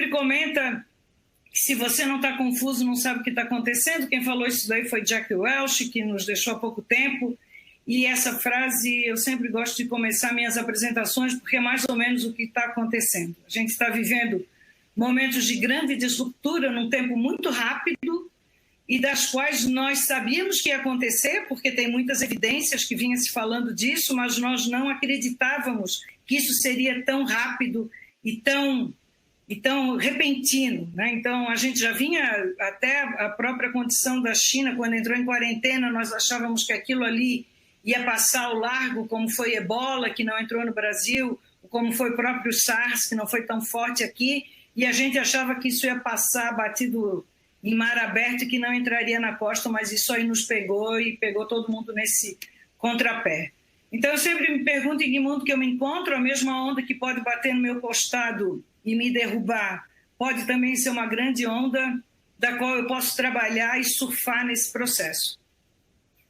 sempre comenta que se você não está confuso, não sabe o que está acontecendo. Quem falou isso daí foi Jack Welch, que nos deixou há pouco tempo. E essa frase eu sempre gosto de começar minhas apresentações, porque é mais ou menos o que está acontecendo. A gente está vivendo momentos de grande disruptura num tempo muito rápido e das quais nós sabíamos que ia acontecer, porque tem muitas evidências que vinham se falando disso, mas nós não acreditávamos que isso seria tão rápido e tão repentino, né? Então, a gente já vinha até a própria condição da China, quando entrou em quarentena, nós achávamos que aquilo ali ia passar ao largo, como foi Ebola, que não entrou no Brasil, como foi o próprio SARS, que não foi tão forte aqui, e a gente achava que isso ia passar batido em mar aberto e que não entraria na costa, mas isso aí nos pegou e pegou todo mundo nesse contrapé. Então, eu sempre me pergunto em que mundo que eu me encontro. A mesma onda que pode bater no meu costado e me derrubar pode também ser uma grande onda da qual eu posso trabalhar e surfar nesse processo.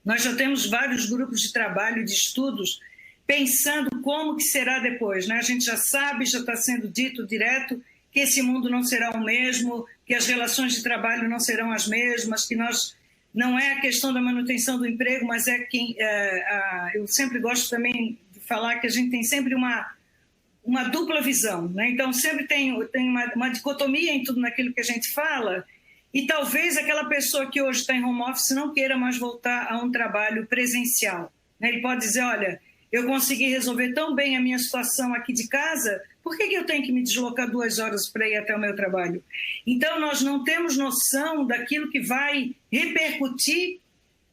Nós já temos vários grupos de trabalho, de estudos, pensando como que será depois, né? A gente já sabe, já está sendo dito direto, que esse mundo não será o mesmo, que as relações de trabalho não serão as mesmas, que nós não é a questão da manutenção do emprego, mas é quem eu sempre gosto também de falar que a gente tem sempre uma dupla visão, né? Então sempre tem uma dicotomia em tudo naquilo que a gente fala, e talvez aquela pessoa que hoje está em home office não queira mais voltar a um trabalho presencial, né? Ele pode dizer, olha, eu consegui resolver tão bem a minha situação aqui de casa, por que eu tenho que me deslocar 2 horas para ir até o meu trabalho? Então, nós não temos noção daquilo que vai repercutir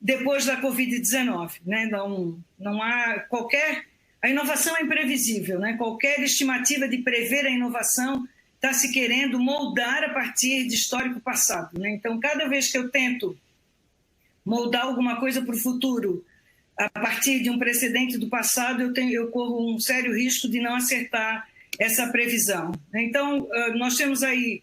depois da Covid-19, né? Não há qualquer... A inovação é imprevisível, né? Qualquer estimativa de prever a inovação está se querendo moldar a partir de histórico passado, né? Então, cada vez que eu tento moldar alguma coisa para o futuro a partir de um precedente do passado, eu corro um sério risco de não acertar essa previsão. Então, nós temos aí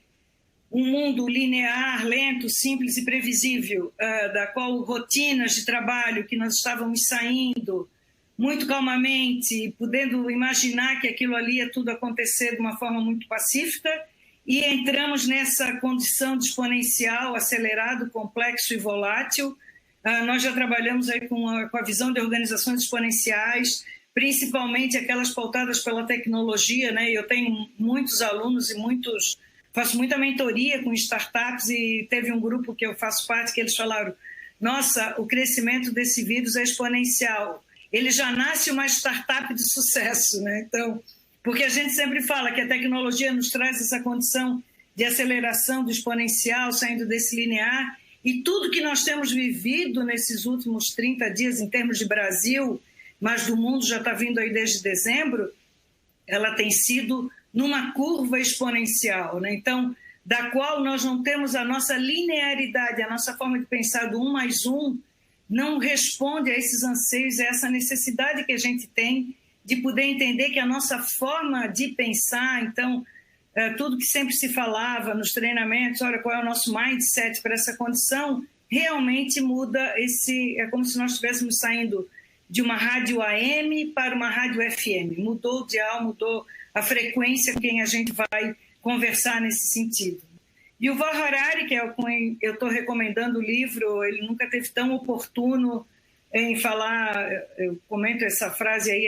um mundo linear, lento, simples e previsível, da qual rotinas de trabalho que nós estávamos saindo muito calmamente, podendo imaginar que aquilo ali ia tudo acontecer de uma forma muito pacífica, e entramos nessa condição de exponencial, acelerado, complexo e volátil. Nós já trabalhamos aí com a visão de organizações exponenciais, principalmente aquelas pautadas pela tecnologia, né? Eu tenho muitos alunos e faço muita mentoria com startups, e teve um grupo que eu faço parte que eles falaram, nossa, o crescimento desse vírus é exponencial, ele já nasce uma startup de sucesso, né? Então, porque a gente sempre fala que a tecnologia nos traz essa condição de aceleração do exponencial, saindo desse linear, e tudo que nós temos vivido nesses últimos 30 dias em termos de Brasil, mas do mundo já está vindo aí desde dezembro, ela tem sido numa curva exponencial, né? Então, da qual nós não temos a nossa linearidade, a nossa forma de pensar do 1 mais 1, não responde a esses anseios, a essa necessidade que a gente tem de poder entender que a nossa forma de pensar, então, tudo que sempre se falava nos treinamentos, olha, qual é o nosso mindset para essa condição, realmente muda é como se nós estivéssemos saindo de uma rádio AM para uma rádio FM. Mudou o dial, mudou a frequência com quem a gente vai conversar nesse sentido. E o Yuval Harari, que é quem eu estou recomendando o livro, ele nunca teve tão oportuno em falar, eu comento essa frase aí,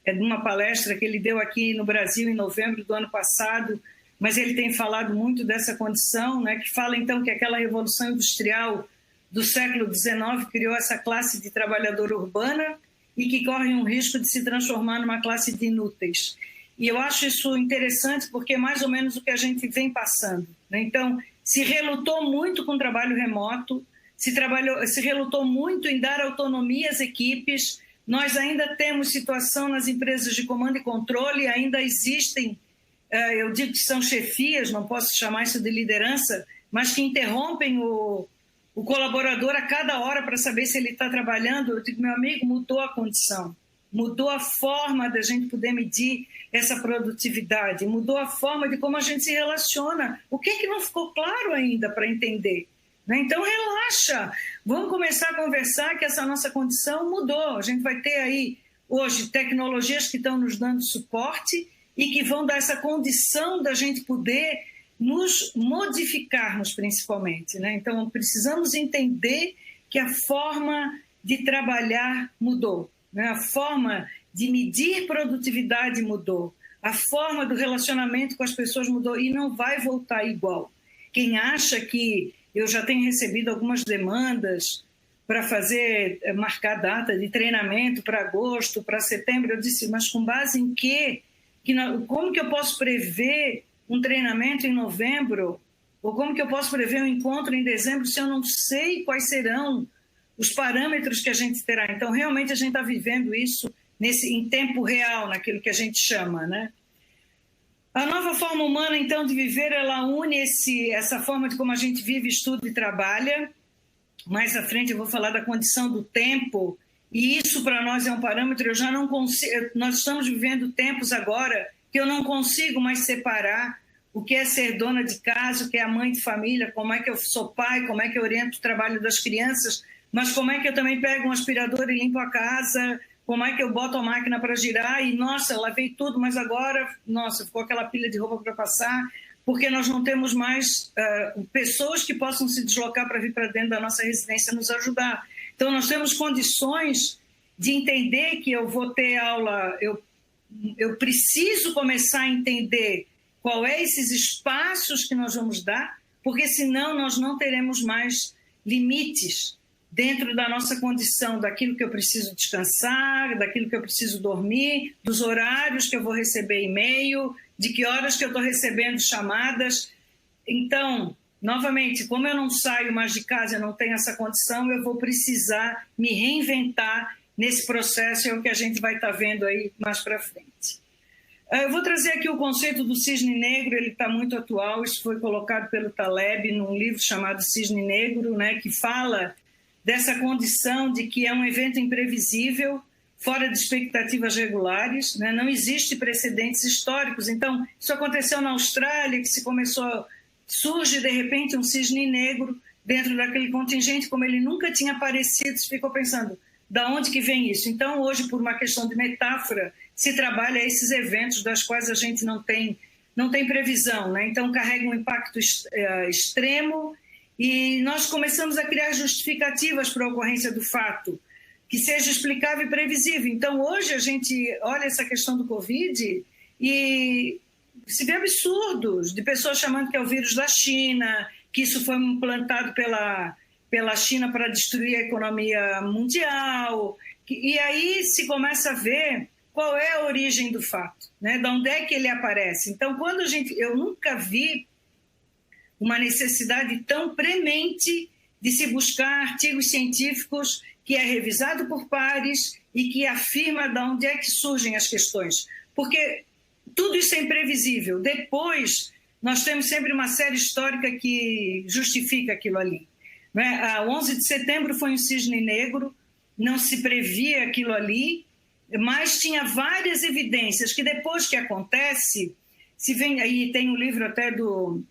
é de uma palestra que ele deu aqui no Brasil em novembro do ano passado, mas ele tem falado muito dessa condição, né, que fala então que aquela revolução industrial do século XIX criou essa classe de trabalhadora urbana e que corre um risco de se transformar numa classe de inúteis. E eu acho isso interessante porque é mais ou menos o que a gente vem passando, né? Então, se relutou muito com o trabalho remoto, se relutou muito em dar autonomia às equipes. Nós ainda temos situação nas empresas de comando e controle, ainda existem, eu digo que são chefias, não posso chamar isso de liderança, mas que interrompem o colaborador a cada hora para saber se ele está trabalhando. Eu digo, meu amigo, mudou a condição, mudou a forma da gente poder medir essa produtividade, mudou a forma de como a gente se relaciona. O que não ficou claro ainda para entender? Né? Então, relaxa, vamos começar a conversar que essa nossa condição mudou. A gente vai ter aí, hoje, tecnologias que estão nos dando suporte e que vão dar essa condição da gente poder nos modificarmos principalmente, né? Então, precisamos entender que a forma de trabalhar mudou, né? A forma de medir produtividade mudou, a forma do relacionamento com as pessoas mudou e não vai voltar igual. Quem acha que eu já tenho recebido algumas demandas para marcar data de treinamento para agosto, para setembro, eu disse, mas com base em quê? Como que eu posso prever um treinamento em novembro? Ou como que eu posso prever um encontro em dezembro se eu não sei quais serão os parâmetros que a gente terá? Então, realmente, a gente está vivendo isso em tempo real, naquilo que a gente chama, né? A nova forma humana, então, de viver, ela une essa forma de como a gente vive, estuda e trabalha. Mais à frente eu vou falar da condição do tempo, e isso para nós é um parâmetro. Eu já não consigo, nós estamos vivendo tempos agora que eu não consigo mais separar o que é ser dona de casa, o que é a mãe de família, como é que eu sou pai, como é que eu oriento o trabalho das crianças, mas como é que eu também pego um aspirador e limpo a casa, como é que eu boto a máquina para girar e, nossa, lavei tudo, mas agora, nossa, ficou aquela pilha de roupa para passar, porque nós não temos mais pessoas que possam se deslocar para vir para dentro da nossa residência nos ajudar. Então, nós temos condições de entender que eu vou ter aula, eu preciso começar a entender qual é esses espaços que nós vamos dar, porque senão nós não teremos mais limites dentro da nossa condição, daquilo que eu preciso descansar, daquilo que eu preciso dormir, dos horários que eu vou receber e-mail, de que horas que eu estou recebendo chamadas. Então, novamente, como eu não saio mais de casa, eu não tenho essa condição, eu vou precisar me reinventar nesse processo, é o que a gente vai estar vendo aí mais para frente. Eu vou trazer aqui o conceito do cisne negro, ele está muito atual, isso foi colocado pelo Taleb num livro chamado Cisne Negro, né, que fala dessa condição de que é um evento imprevisível, fora de expectativas regulares, né? Não existe precedentes históricos. Então, isso aconteceu na Austrália, que surge de repente um cisne negro dentro daquele contingente, como ele nunca tinha aparecido, se ficou pensando, da onde que vem isso? Então, hoje, por uma questão de metáfora, se trabalha esses eventos das quais a gente não tem previsão, né? Então, carrega um impacto extremo e nós começamos a criar justificativas para a ocorrência do fato, que seja explicável e previsível. Então, hoje a gente olha essa questão do Covid e se vê absurdos de pessoas chamando que é o vírus da China, que isso foi implantado pela China para destruir a economia mundial. E aí se começa a ver qual é a origem do fato, né? De onde é que ele aparece. Então, eu nunca vi uma necessidade tão premente de se buscar artigos científicos que é revisado por pares e que afirma de onde é que surgem as questões. Porque tudo isso é imprevisível. Depois, nós temos sempre uma série histórica que justifica aquilo ali. Né? O 11 de setembro foi um cisne negro, não se previa aquilo ali, mas tinha várias evidências que depois que acontece, se vem aí, tem um livro até do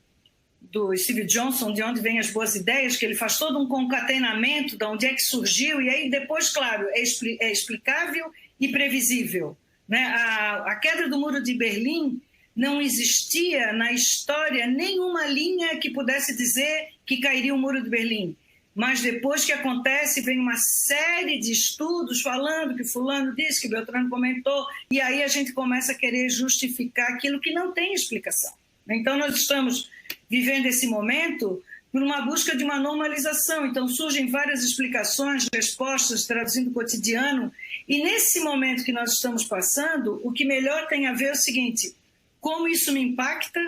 Steve Johnson, De Onde Vêm as Boas Ideias, que ele faz todo um concatenamento de onde é que surgiu, e aí depois, claro, é explicável e previsível. Né? A queda do Muro de Berlim, não existia na história nenhuma linha que pudesse dizer que cairia o Muro de Berlim. Mas depois que acontece, vem uma série de estudos falando que fulano disse, que Beltrano comentou, e aí a gente começa a querer justificar aquilo que não tem explicação. Então, nós estamos vivendo esse momento por uma busca de uma normalização. Então, surgem várias explicações, respostas, traduzindo o cotidiano. E nesse momento que nós estamos passando, o que melhor tem a ver é o seguinte: como isso me impacta,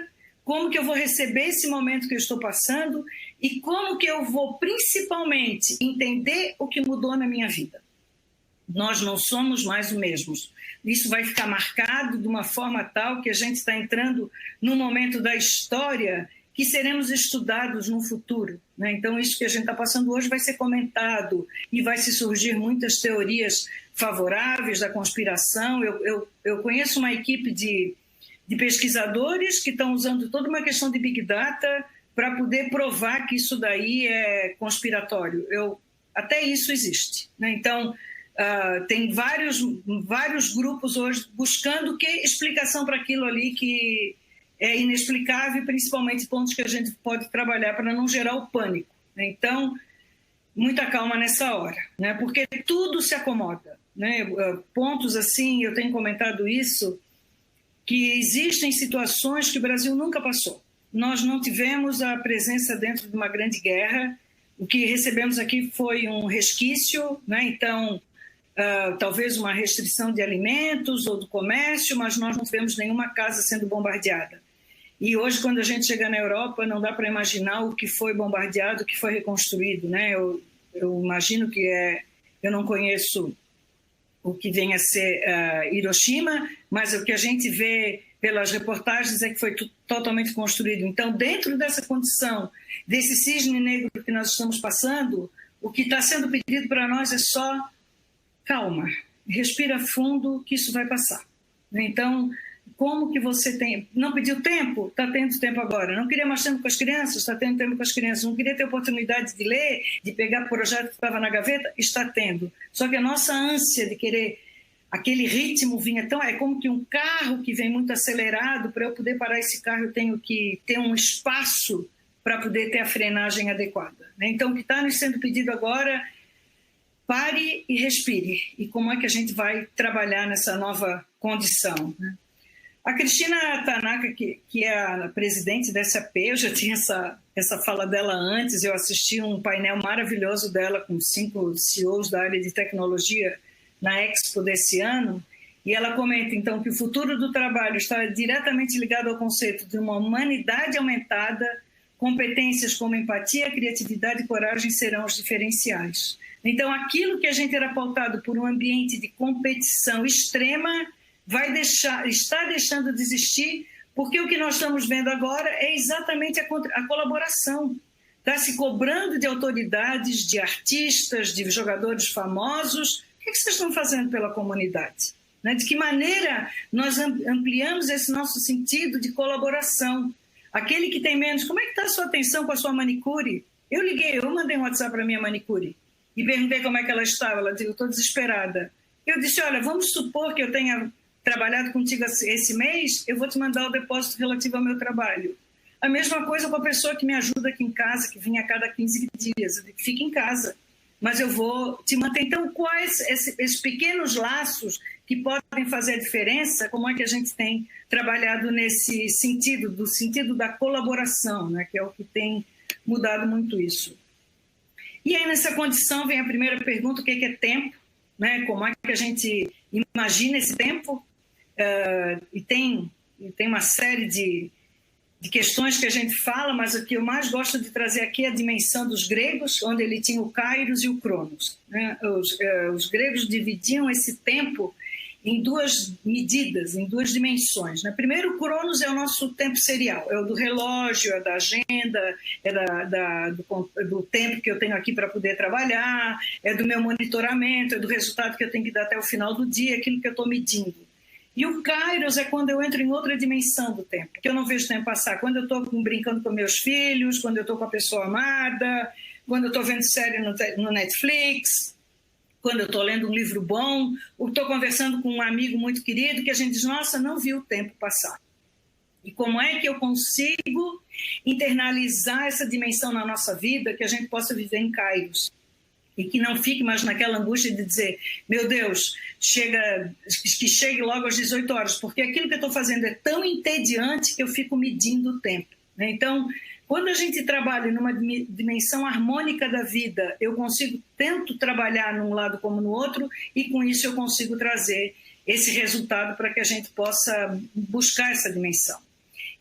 como que eu vou receber esse momento que eu estou passando e como que eu vou, principalmente, entender o que mudou na minha vida. Nós não somos mais os mesmos. Isso vai ficar marcado de uma forma tal que a gente está entrando num momento da história que seremos estudados no futuro. Né? Então, isso que a gente está passando hoje vai ser comentado e vai se surgir muitas teorias favoráveis da conspiração. Eu conheço uma equipe de pesquisadores que estão usando toda uma questão de Big Data para poder provar que isso daí é conspiratório. Até isso existe. Né? Então, tem vários grupos hoje buscando explicação para aquilo ali que é inexplicável, e principalmente pontos que a gente pode trabalhar para não gerar o pânico. Então, muita calma nessa hora, né? Porque tudo se acomoda, né? Pontos assim, eu tenho comentado isso, que existem situações que o Brasil nunca passou. Nós não tivemos a presença dentro de uma grande guerra. O que recebemos aqui foi um resquício, né? Então, talvez uma restrição de alimentos ou do comércio, mas nós não tivemos nenhuma casa sendo bombardeada. E hoje, quando a gente chega na Europa, não dá para imaginar o que foi bombardeado, o que foi reconstruído, né? Eu imagino que eu não conheço o que vem a ser Hiroshima, mas o que a gente vê pelas reportagens é que foi totalmente construído. Então, dentro dessa condição, desse cisne negro que nós estamos passando, o que está sendo pedido para nós é só calma, respira fundo, que isso vai passar. Então, como que você tem... Não pediu tempo? Está tendo tempo agora. Não queria mais tempo com as crianças? Está tendo tempo com as crianças. Não queria ter oportunidade de ler, de pegar o projeto que estava na gaveta? Está tendo. Só que a nossa ânsia de querer... Aquele ritmo vinha tão... É como que um carro que vem muito acelerado, para eu poder parar esse carro, eu tenho que ter um espaço para poder ter a frenagem adequada. Então, o que está nos sendo pedido agora... Pare e respire. E como é que a gente vai trabalhar nessa nova condição, né? A Cristina Tanaka, que é a presidente da SAP, eu já tinha essa fala dela antes, eu assisti um painel maravilhoso dela com 5 CEOs da área de tecnologia na Expo desse ano, e ela comenta, então, que o futuro do trabalho está diretamente ligado ao conceito de uma humanidade aumentada, competências como empatia, criatividade e coragem serão os diferenciais. Então, aquilo que a gente era pautado por um ambiente de competição extrema está deixando de existir, porque o que nós estamos vendo agora é exatamente a colaboração. Está se cobrando de autoridades, de artistas, de jogadores famosos. O que vocês estão fazendo pela comunidade? De que maneira nós ampliamos esse nosso sentido de colaboração? Aquele que tem menos, como é que está a sua atenção com a sua manicure? Eu mandei um WhatsApp para a minha manicure e perguntei como é que ela estava. Ela disse, eu estou desesperada. Eu disse, olha, vamos supor que eu tenha trabalhado contigo esse mês, eu vou te mandar o depósito relativo ao meu trabalho. A mesma coisa com a pessoa que me ajuda aqui em casa, que vinha a cada 15 dias. Eu digo, fica em casa, mas eu vou te manter. Então, quais esses pequenos laços que podem fazer a diferença? Como é que a gente tem trabalhado nesse sentido, do sentido da colaboração, né, que é o que tem mudado muito isso. E aí, nessa condição, vem a primeira pergunta, o que é tempo? Né? Como é que a gente imagina esse tempo? E tem uma série de questões que a gente fala, mas o que eu mais gosto de trazer aqui é a dimensão dos gregos, onde ele tinha o Kairos e o Cronos. Né? Os gregos dividiam esse tempo em 2 medidas, em 2 dimensões. Né? Primeiro, o Cronos é o nosso tempo serial, é o do relógio, é da agenda, é do tempo que eu tenho aqui para poder trabalhar, é do meu monitoramento, é do resultado que eu tenho que dar até o final do dia, aquilo que eu estou medindo. E o Kairos é quando eu entro em outra dimensão do tempo, que eu não vejo o tempo passar. Quando eu estou brincando com meus filhos, quando eu estou com a pessoa amada, quando eu estou vendo série no Netflix, quando eu estou lendo um livro bom, ou estou conversando com um amigo muito querido, que a gente diz, nossa, não vi o tempo passar. E como é que eu consigo internalizar essa dimensão na nossa vida, que a gente possa viver em Kairos? E que não fique mais naquela angústia de dizer, meu Deus, que chegue logo às 18 horas, porque aquilo que eu estou fazendo é tão entediante que eu fico medindo o tempo. Né? Então, quando a gente trabalha numa dimensão harmônica da vida, eu consigo tanto trabalhar num lado como no outro, e com isso eu consigo trazer esse resultado para que a gente possa buscar essa dimensão.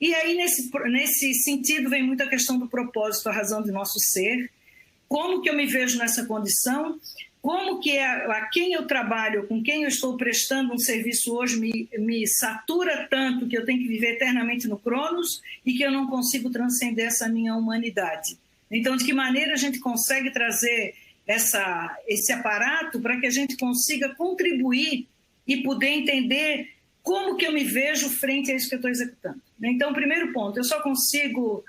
E aí, nesse sentido, vem muito a questão do propósito, a razão de nosso ser. Como que eu me vejo nessa condição? Como que a quem eu trabalho, com quem eu estou prestando um serviço hoje me satura tanto que eu tenho que viver eternamente no Cronos e que eu não consigo transcender essa minha humanidade? Então, de que maneira a gente consegue trazer esse aparato para que a gente consiga contribuir e poder entender como que eu me vejo frente a isso que eu estou executando? Então, primeiro ponto, eu só consigo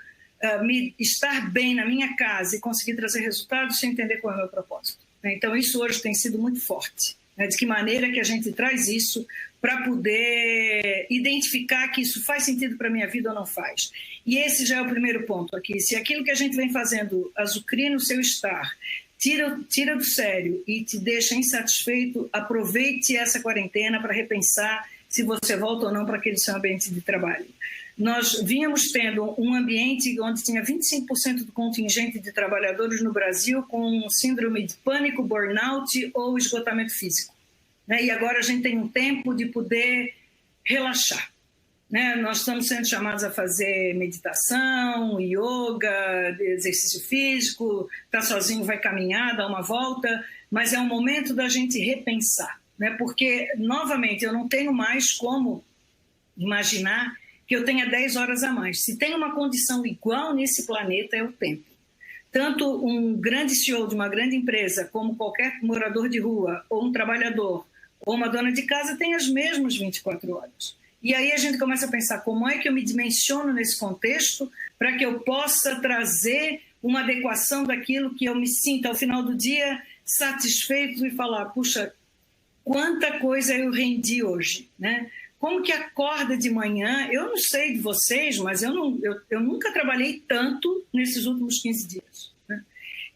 estar bem na minha casa e conseguir trazer resultados sem entender qual é o meu propósito. Então, isso hoje tem sido muito forte. né? De que maneira que a gente traz isso para poder identificar que isso faz sentido para a minha vida ou não faz. E esse já é o primeiro ponto aqui. Se aquilo que a gente vem fazendo azucrina o seu estar, tira do sério e te deixa insatisfeito, aproveite essa quarentena para repensar se você volta ou não para aquele seu ambiente de trabalho. Nós vínhamos tendo um ambiente onde tinha 25% do contingente de trabalhadores no Brasil com síndrome de pânico, burnout ou esgotamento físico, né? E agora a gente tem um tempo de poder relaxar, né? Nós estamos sendo chamados a fazer meditação, yoga, exercício físico, tá sozinho, vai caminhar, dar uma volta, mas é um momento da gente repensar, né? Porque, novamente, eu não tenho mais como imaginar que eu tenha 10 horas a mais. Se tem uma condição igual nesse planeta, é o tempo. Tanto um grande CEO de uma grande empresa, como qualquer morador de rua, ou um trabalhador, ou uma dona de casa, tem as mesmas 24 horas. E aí a gente começa a pensar como é que eu me dimensiono nesse contexto para que eu possa trazer uma adequação daquilo que eu me sinta, ao final do dia, satisfeito e falar, puxa, quanta coisa eu rendi hoje, né? Como que acorda de manhã? Eu não sei de vocês, mas eu nunca trabalhei tanto nesses últimos 15 dias, né?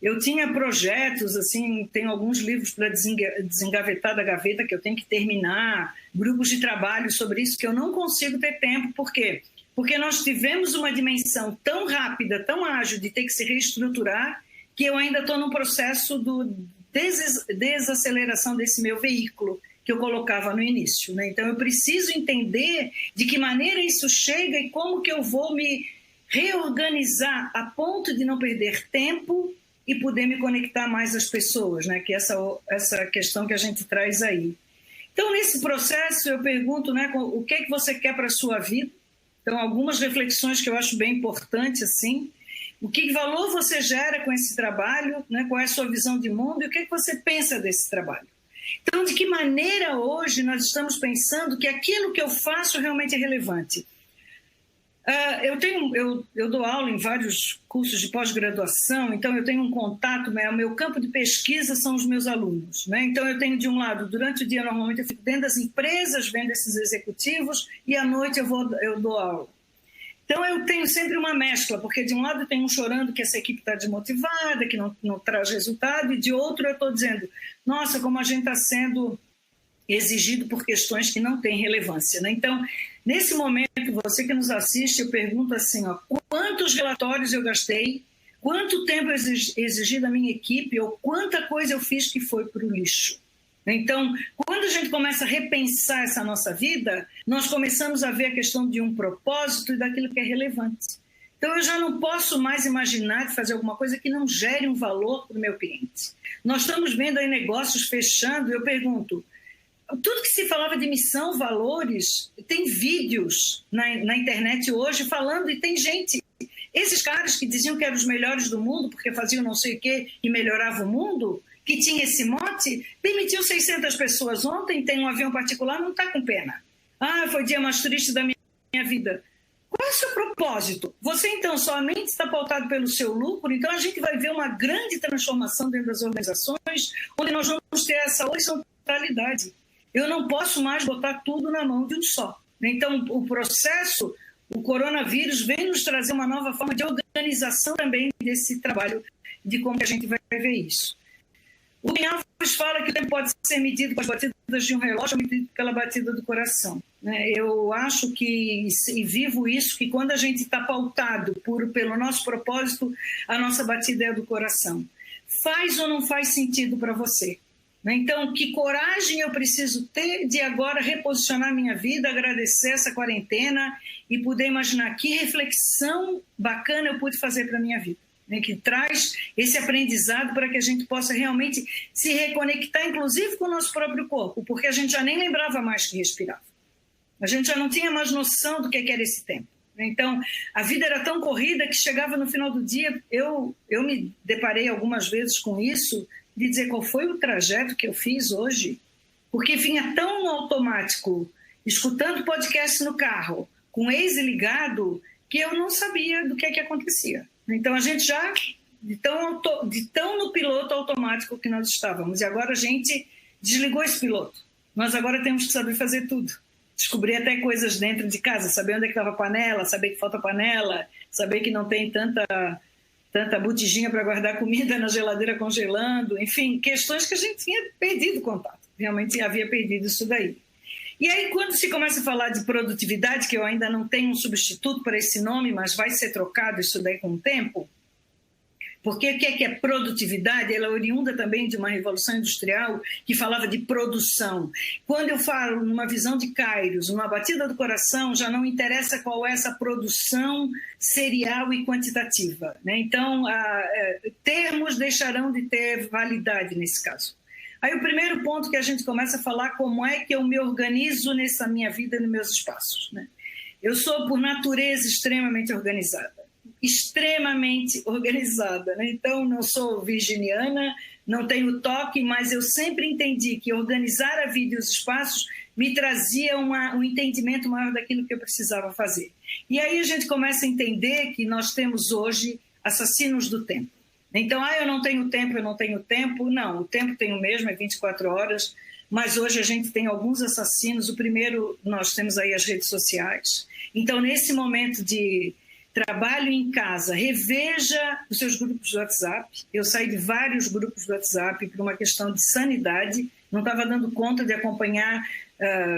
Eu tinha projetos, assim, tenho alguns livros para desengavetar da gaveta que eu tenho que terminar, grupos de trabalho sobre isso que eu não consigo ter tempo. Por quê? Porque nós tivemos uma dimensão tão rápida, tão ágil de ter que se reestruturar, que eu ainda estou no processo do desaceleração desse meu veículo que eu colocava no início, né? Então eu preciso entender de que maneira isso chega e como que eu vou me reorganizar a ponto de não perder tempo e poder me conectar mais às pessoas, né? Que essa questão que a gente traz aí. Então, nesse processo, eu pergunto, né, o que é que você quer para a sua vida? Então, algumas reflexões que eu acho bem importantes, assim. O que valor você gera com esse trabalho, né? Qual é a sua visão de mundo e o que é que você pensa desse trabalho? Então, de que maneira hoje nós estamos pensando que aquilo que eu faço realmente é relevante? Eu dou aula em vários cursos de pós-graduação, então eu tenho um contato, né? O meu campo de pesquisa são os meus alunos, né? Então eu tenho, de um lado, durante o dia normalmente eu fico dentro das empresas vendo esses executivos e à noite eu dou aula. Então eu tenho sempre uma mescla, porque de um lado eu tenho um chorando que essa equipe está desmotivada, que não traz resultado, e de outro eu estou dizendo, nossa, como a gente está sendo exigido por questões que não têm relevância, né? Então, nesse momento, você que nos assiste, eu pergunto assim, ó, quantos relatórios eu gastei, quanto tempo eu exigi da minha equipe, ou quanta coisa eu fiz que foi para o lixo. Então, quando a gente começa a repensar essa nossa vida, nós começamos a ver a questão de um propósito e daquilo que é relevante. Então, eu já não posso mais imaginar de fazer alguma coisa que não gere um valor para o meu cliente. Nós estamos vendo aí negócios fechando, eu pergunto, tudo que se falava de missão, valores, tem vídeos na internet hoje falando, e tem gente, esses caras que diziam que eram os melhores do mundo porque faziam não sei o quê e melhoravam o mundo, que tinha esse mote, demitiu 600 pessoas ontem, tem um avião particular, não está com pena. Foi o dia mais triste da minha vida. Qual é o seu propósito? Você, então, somente está pautado pelo seu lucro? Então, a gente vai ver uma grande transformação dentro das organizações, onde nós vamos ter essa horizontalidade. Eu não posso mais botar tudo na mão de um só. Então, o processo, o coronavírus, vem nos trazer uma nova forma de organização também desse trabalho, de como a gente vai ver isso. O Ben Alves fala que o tempo pode ser medido com as batidas de um relógio, medido pela batida do coração, né? Eu acho que, e vivo isso, que quando a gente está pautado pelo nosso propósito, a nossa batida é a do coração. Faz ou não faz sentido para você? Então, que coragem eu preciso ter de agora reposicionar minha vida, agradecer essa quarentena e poder imaginar que reflexão bacana eu pude fazer para a minha vida, né? Que traz esse aprendizado para que a gente possa realmente se reconectar, inclusive com o nosso próprio corpo, porque a gente já nem lembrava mais que respirava. A gente já não tinha mais noção do que era esse tempo. Então, a vida era tão corrida que chegava no final do dia, eu me deparei algumas vezes com isso, de dizer qual foi o trajeto que eu fiz hoje, porque vinha tão automático, escutando podcast no carro, com o Waze ligado, que eu não sabia do que acontecia. Então, a gente já, de tão no piloto automático que nós estávamos, e agora a gente desligou esse piloto. Nós agora temos que saber fazer tudo. Descobrir até coisas dentro de casa, saber onde é que estava a panela, saber que falta panela, saber que não tem tanta botijinha para guardar comida na geladeira congelando, enfim, questões que a gente tinha perdido contato, realmente havia perdido isso daí. E aí, quando se começa a falar de produtividade, que eu ainda não tenho um substituto para esse nome, mas vai ser trocado isso daí com o tempo, porque o que é produtividade? Ela é oriunda também de uma revolução industrial que falava de produção. Quando eu falo numa visão de Kairos, numa batida do coração, já não interessa qual é essa produção serial e quantitativa, né? Então, termos deixarão de ter validade nesse caso. Aí o primeiro ponto que a gente começa a falar como é que eu me organizo nessa minha vida e nos meus espaços, né? Eu sou, por natureza, extremamente organizada. Né? Então, não sou virginiana, não tenho toque, mas eu sempre entendi que organizar a vida e os espaços me trazia um entendimento maior daquilo que eu precisava fazer. E aí a gente começa a entender que nós temos hoje assassinos do tempo. Então, eu não tenho tempo. Não, o tempo tem o mesmo, é 24 horas, mas hoje a gente tem alguns assassinos. O primeiro, nós temos aí as redes sociais. Então, nesse momento de trabalho em casa, reveja os seus grupos de WhatsApp. Eu saí de vários grupos de WhatsApp por uma questão de sanidade, não estava dando conta de acompanhar,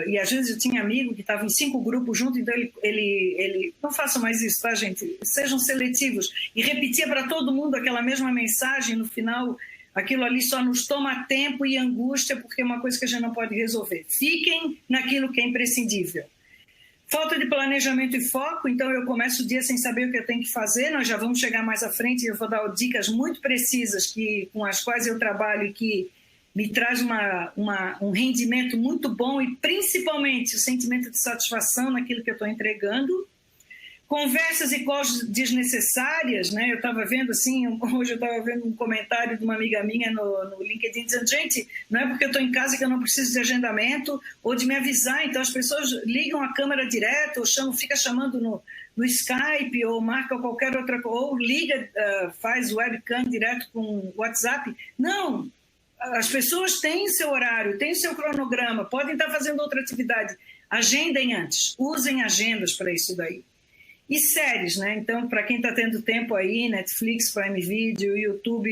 e às vezes eu tinha amigo que estava em 5 grupos junto, então ele não façam mais isso, tá, gente? Sejam seletivos. E repetia para todo mundo aquela mesma mensagem, no final, aquilo ali só nos toma tempo e angústia, porque é uma coisa que a gente não pode resolver. Fiquem naquilo que é imprescindível. Falta de planejamento e foco, então eu começo o dia sem saber o que eu tenho que fazer, nós já vamos chegar mais à frente e eu vou dar dicas muito precisas com as quais eu trabalho e que me traz um rendimento muito bom e principalmente o sentimento de satisfação naquilo que eu estou entregando. Conversas e calls desnecessárias, né? Eu estava vendo assim, hoje eu estava vendo um comentário de uma amiga minha no LinkedIn dizendo, gente, não é porque eu estou em casa que eu não preciso de agendamento ou de me avisar, então as pessoas ligam a câmera direto ou fica chamando no Skype ou marca qualquer outra coisa, ou liga, faz webcam direto com o WhatsApp. Não, as pessoas têm seu horário, têm seu cronograma, podem estar fazendo outra atividade. Agendem antes, usem agendas para isso daí. E séries, né? Então, para quem está tendo tempo aí, Netflix, Prime Video, YouTube,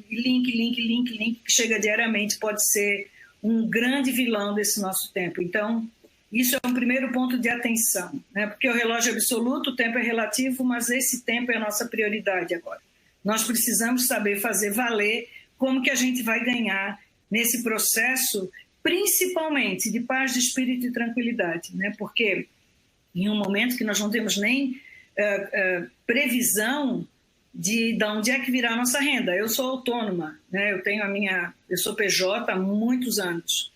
link, que chega diariamente, pode ser um grande vilão desse nosso tempo. Então, isso é um primeiro ponto de atenção, né? Porque o relógio é absoluto, o tempo é relativo, mas esse tempo é a nossa prioridade agora. Nós precisamos saber fazer valer como que a gente vai ganhar nesse processo, principalmente de paz de espírito e tranquilidade, né? Porque em um momento que nós não temos nem previsão de onde é que virá a nossa renda. Eu sou autônoma, né? Eu sou PJ há muitos anos.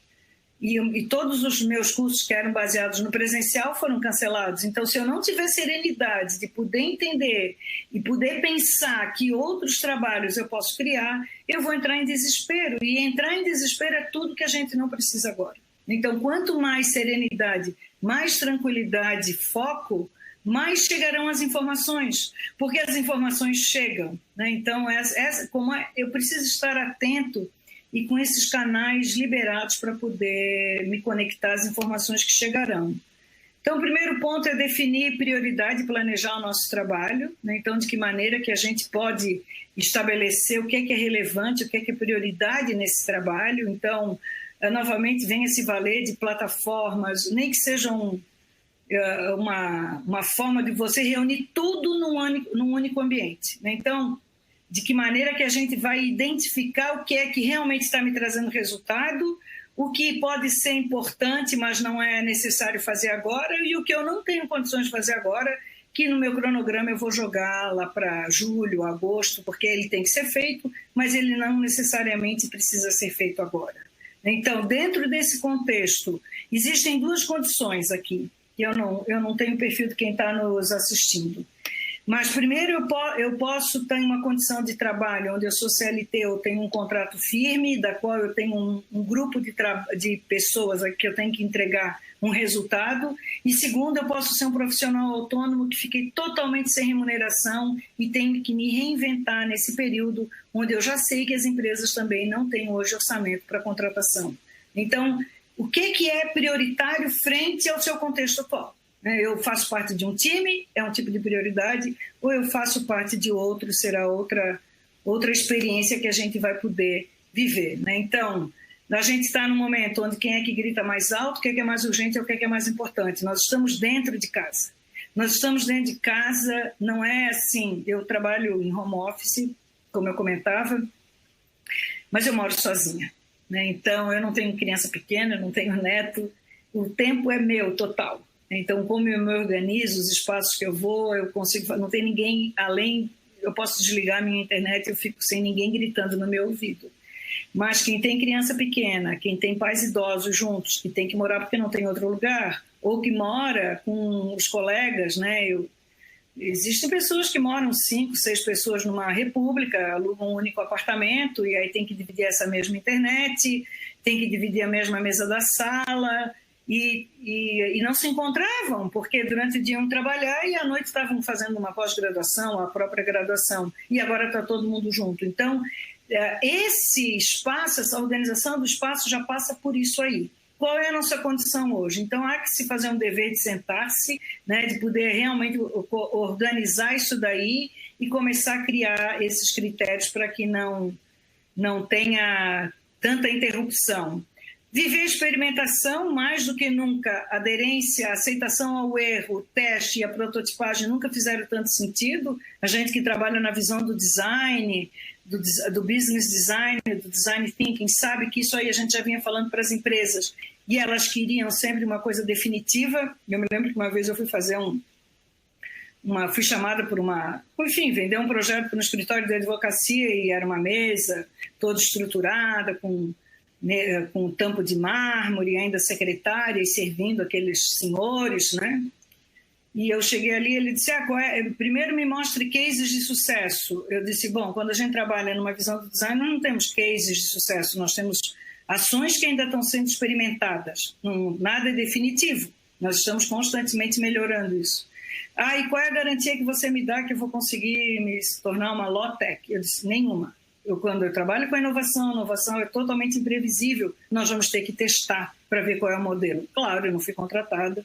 E todos os meus cursos que eram baseados no presencial foram cancelados. Então, se eu não tiver serenidade de poder entender e poder pensar que outros trabalhos eu posso criar, eu vou entrar em desespero. E entrar em desespero é tudo que a gente não precisa agora. Então, quanto mais serenidade, mais tranquilidade, foco, mais chegarão as informações, porque as informações chegam, né? Então, eu preciso estar atento e com esses canais liberados para poder me conectar às informações que chegarão. Então, o primeiro ponto é definir prioridade e planejar o nosso trabalho, né? Então, de que maneira que a gente pode estabelecer o que é relevante, o que é prioridade nesse trabalho. Então, novamente, venha se valer de plataformas, nem que sejam uma forma de você reunir tudo num único ambiente, né? Então, de que maneira que a gente vai identificar o que é que realmente está me trazendo resultado, o que pode ser importante, mas não é necessário fazer agora, e o que eu não tenho condições de fazer agora, que no meu cronograma eu vou jogar lá para julho, agosto, porque ele tem que ser feito, mas ele não necessariamente precisa ser feito agora. Então, dentro desse contexto, existem 2 condições aqui, que eu não tenho perfil de quem está nos assistindo. Mas primeiro eu posso ter uma condição de trabalho onde eu sou CLT, eu tenho um contrato firme, da qual eu tenho um grupo de pessoas que eu tenho que entregar um resultado. E segundo, eu posso ser um profissional autônomo que fiquei totalmente sem remuneração e tenho que me reinventar nesse período onde eu já sei que as empresas também não têm hoje orçamento para contratação. Então, o que é prioritário frente ao seu contexto atual? Eu faço parte de um time, é um tipo de prioridade, ou eu faço parte de outro, será outra experiência que a gente vai poder viver. Então, a gente está num momento onde quem é que grita mais alto, o que é mais urgente, o que é mais importante. Nós estamos dentro de casa. Nós estamos dentro de casa, não é assim, eu trabalho em home office, como eu comentava, mas eu moro sozinha. Então, eu não tenho criança pequena, eu não tenho neto, o tempo é meu total. Então, como eu me organizo, os espaços que eu vou, eu consigo, não tem ninguém além, eu posso desligar a minha internet, eu fico sem ninguém gritando no meu ouvido. Mas quem tem criança pequena, quem tem pais idosos juntos, que tem que morar porque não tem outro lugar, ou que mora com os colegas, existem pessoas que moram 5, 6 pessoas numa república, alugam um único apartamento e aí tem que dividir essa mesma internet, tem que dividir a mesma mesa da sala e não se encontravam, porque durante o dia iam trabalhar e à noite estavam fazendo uma pós-graduação, a própria graduação, e agora está todo mundo junto. Então, esse espaço, essa organização do espaço já passa por isso aí. Qual é a nossa condição hoje? Então, há que se fazer um dever de sentar-se, de poder realmente organizar isso daí e começar a criar esses critérios para que não tenha tanta interrupção. Viver a experimentação, mais do que nunca, aderência, aceitação ao erro, teste e a prototipagem nunca fizeram tanto sentido. A gente que trabalha na visão do design, do business design, do design thinking, sabe que isso aí a gente já vinha falando para as empresas e elas queriam sempre uma coisa definitiva. Eu me lembro que uma vez eu fui fazer fui chamada por vender um projeto no escritório de advocacia e era uma mesa toda estruturada, com tampo de mármore, ainda secretária e servindo aqueles senhores, E eu cheguei ali, ele disse, primeiro me mostre cases de sucesso. Eu disse, bom, quando a gente trabalha numa visão do design, nós não temos cases de sucesso, nós temos ações que ainda estão sendo experimentadas. Nada é definitivo, nós estamos constantemente melhorando isso. E qual é a garantia que você me dá que eu vou conseguir me tornar uma low-tech? Eu disse, nenhuma. Quando eu trabalho com a inovação é totalmente imprevisível, nós vamos ter que testar para ver qual é o modelo. Claro, eu não fui contratada,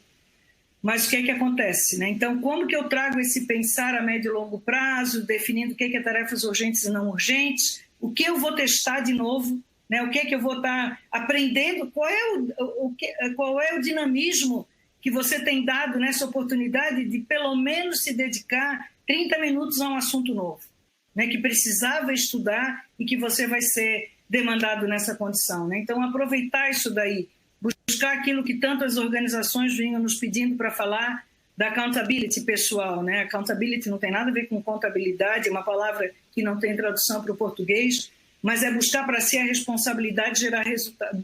mas o que é que acontece? Então, como que eu trago esse pensar a médio e longo prazo, definindo o que é tarefas urgentes e não urgentes, o que eu vou testar de novo, o que é que eu vou estar aprendendo, qual é o dinamismo que você tem dado nessa oportunidade de pelo menos se dedicar 30 minutos a um assunto novo, que precisava estudar e que você vai ser demandado nessa condição. Então, aproveitar isso daí, buscar aquilo que tantas organizações vinham nos pedindo para falar da accountability pessoal. Accountability não tem nada a ver com contabilidade, é uma palavra que não tem tradução para o português, mas é buscar para si a responsabilidade de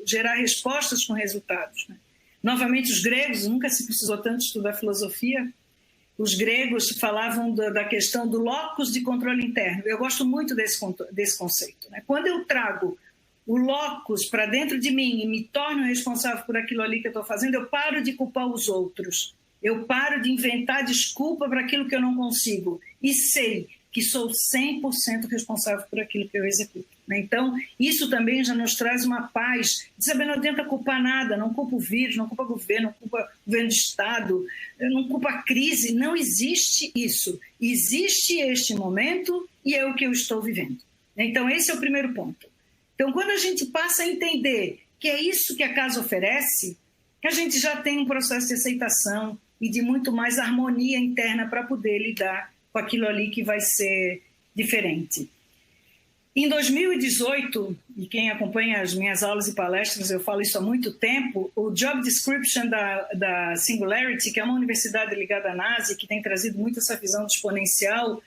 gerar respostas com resultados. Novamente, os gregos, nunca se precisou tanto estudar filosofia, os gregos falavam da questão do locus de controle interno. Eu gosto muito desse conceito. Quando eu trago o locus para dentro de mim e me torno responsável por aquilo ali que eu estou fazendo, eu paro de culpar os outros. Eu paro de inventar desculpa para aquilo que eu não consigo. E sei que sou 100% responsável por aquilo que eu executo. Então, isso também já nos traz uma paz de saber, não adianta culpar nada, não culpa o vírus, não culpa o governo, não culpa o governo do Estado, não culpa a crise, não existe isso. Existe este momento e é o que eu estou vivendo. Então, esse é o primeiro ponto. Então, quando a gente passa a entender que é isso que a casa oferece, a gente já tem um processo de aceitação e de muito mais harmonia interna para poder lidar com aquilo ali que vai ser diferente. Em 2018, e quem acompanha as minhas aulas e palestras, eu falo isso há muito tempo, o Job Description da Singularity, que é uma universidade ligada à NASA, que tem trazido muito essa visão exponencial,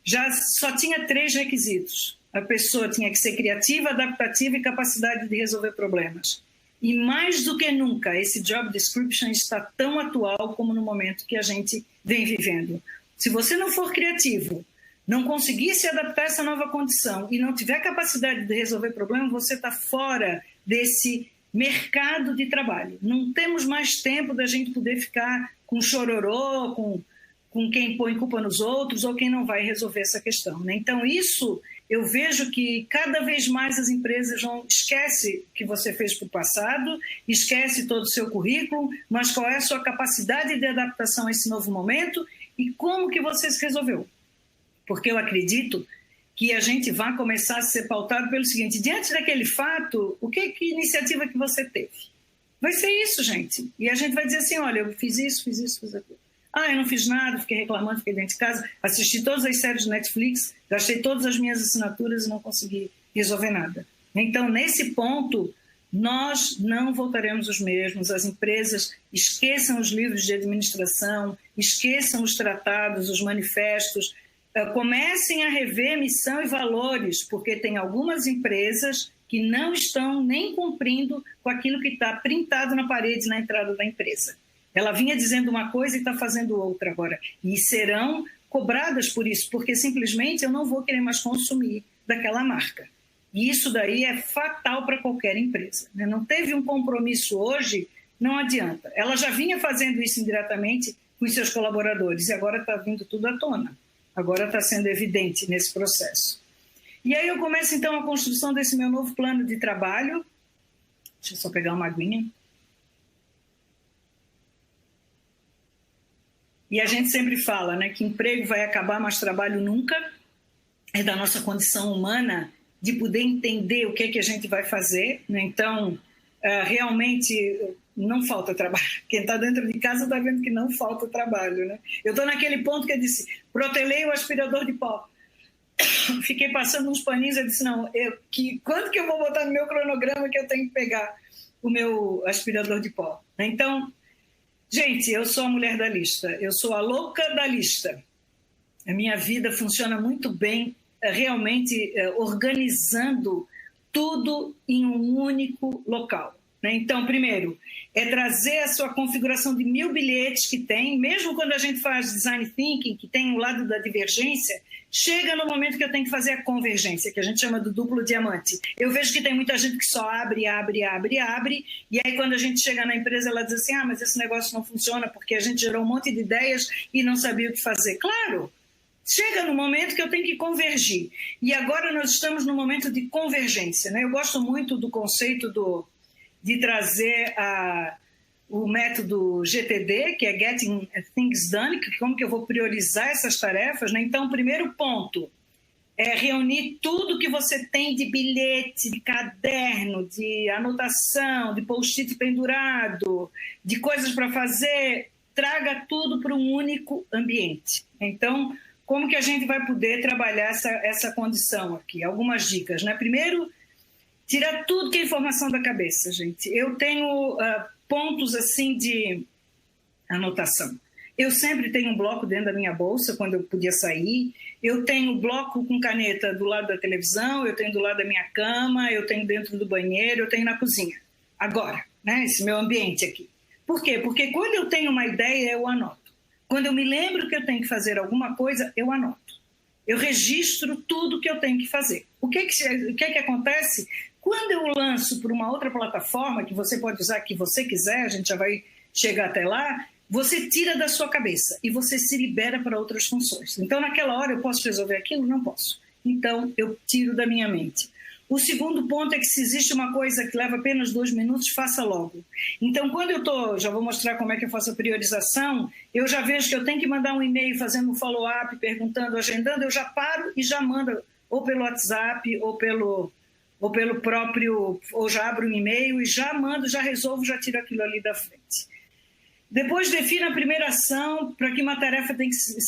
já só tinha 3 requisitos. A pessoa tinha que ser criativa, adaptativa e capacidade de resolver problemas. E mais do que nunca, esse Job Description está tão atual como no momento que a gente vem vivendo. Se você não for criativo, não conseguir se adaptar a essa nova condição e não tiver capacidade de resolver problema, você está fora desse mercado de trabalho. Não temos mais tempo da gente poder ficar com chororô, com quem põe culpa nos outros ou quem não vai resolver essa questão, né? Então, isso eu vejo que cada vez mais as empresas esquece o que você fez para o passado, esquece todo o seu currículo, mas qual é a sua capacidade de adaptação a esse novo momento e como que você se resolveu. Porque eu acredito que a gente vai começar a ser pautado pelo seguinte: diante daquele fato, que iniciativa que você teve? Vai ser isso, gente. E a gente vai dizer assim: olha, eu fiz isso, fiz aquilo. Ah, eu não fiz nada, fiquei reclamando, fiquei dentro de casa, assisti todas as séries de Netflix, gastei todas as minhas assinaturas e não consegui resolver nada. Então, nesse ponto, nós não voltaremos os mesmos. As empresas esqueçam os livros de administração, esqueçam os tratados, os manifestos, comecem a rever missão e valores, porque tem algumas empresas que não estão nem cumprindo com aquilo que está printado na parede na entrada da empresa. Ela vinha dizendo uma coisa e está fazendo outra agora. E serão cobradas por isso, porque simplesmente eu não vou querer mais consumir daquela marca. E isso daí é fatal para qualquer empresa, né? Não teve um compromisso hoje, não adianta. Ela já vinha fazendo isso indiretamente com os seus colaboradores e agora está vindo tudo à tona. Agora está sendo evidente nesse processo. E aí eu começo então a construção desse meu novo plano de trabalho. Deixa eu só pegar uma aguinha. E a gente sempre fala, né, que emprego vai acabar, mas trabalho nunca. É da nossa condição humana de poder entender o que é que a gente vai fazer, né? Então, realmente não falta trabalho. Quem está dentro de casa está vendo que não falta trabalho, né? Eu estou naquele ponto que eu disse, protelei o aspirador de pó. Fiquei passando uns paninhos e disse, não, quando que eu vou botar no meu cronograma que eu tenho que pegar o meu aspirador de pó? Então, gente, eu sou a mulher da lista, eu sou a louca da lista. A minha vida funciona muito bem, realmente organizando tudo em um único local, né? Então, primeiro, é trazer a sua configuração de 1000 bilhetes que tem, mesmo quando a gente faz design thinking, que tem o lado da divergência, chega no momento que eu tenho que fazer a convergência, que a gente chama do duplo diamante. Eu vejo que tem muita gente que só abre, e aí quando a gente chega na empresa, ela diz assim, mas esse negócio não funciona porque a gente gerou um monte de ideias e não sabia o que fazer. Claro! Chega no momento que eu tenho que convergir. E agora nós estamos no momento de convergência, né? Eu gosto muito do conceito de trazer o método GTD, que é Getting Things Done, que como que eu vou priorizar essas tarefas, né? Então, o primeiro ponto é reunir tudo que você tem de bilhete, de caderno, de anotação, de post-it pendurado, de coisas para fazer, traga tudo para um único ambiente. Então, como que a gente vai poder trabalhar essa condição aqui? Algumas dicas, né? Primeiro, tirar tudo que é informação da cabeça, gente. Eu tenho pontos assim de anotação. Eu sempre tenho um bloco dentro da minha bolsa quando eu podia sair. Eu tenho bloco com caneta do lado da televisão, eu tenho do lado da minha cama, eu tenho dentro do banheiro, eu tenho na cozinha. Agora, né? Esse meu ambiente aqui. Por quê? Porque quando eu tenho uma ideia, eu anoto. Quando eu me lembro que eu tenho que fazer alguma coisa, eu anoto. Eu registro tudo que eu tenho que fazer. O que acontece? Quando eu lanço para uma outra plataforma, que você pode usar que você quiser, a gente já vai chegar até lá, você tira da sua cabeça e você se libera para outras funções. Então, naquela hora, eu posso resolver aquilo? Não posso. Então, eu tiro da minha mente. O segundo ponto é que se existe uma coisa que leva apenas 2 minutos, faça logo. Então, quando já vou mostrar como é que eu faço a priorização, eu já vejo que eu tenho que mandar um e-mail fazendo um follow-up, perguntando, agendando, eu já paro e já mando, ou pelo WhatsApp, ou pelo próprio, ou já abro um e-mail e já mando, já resolvo, já tiro aquilo ali da frente. Depois defina a primeira ação para que uma tarefa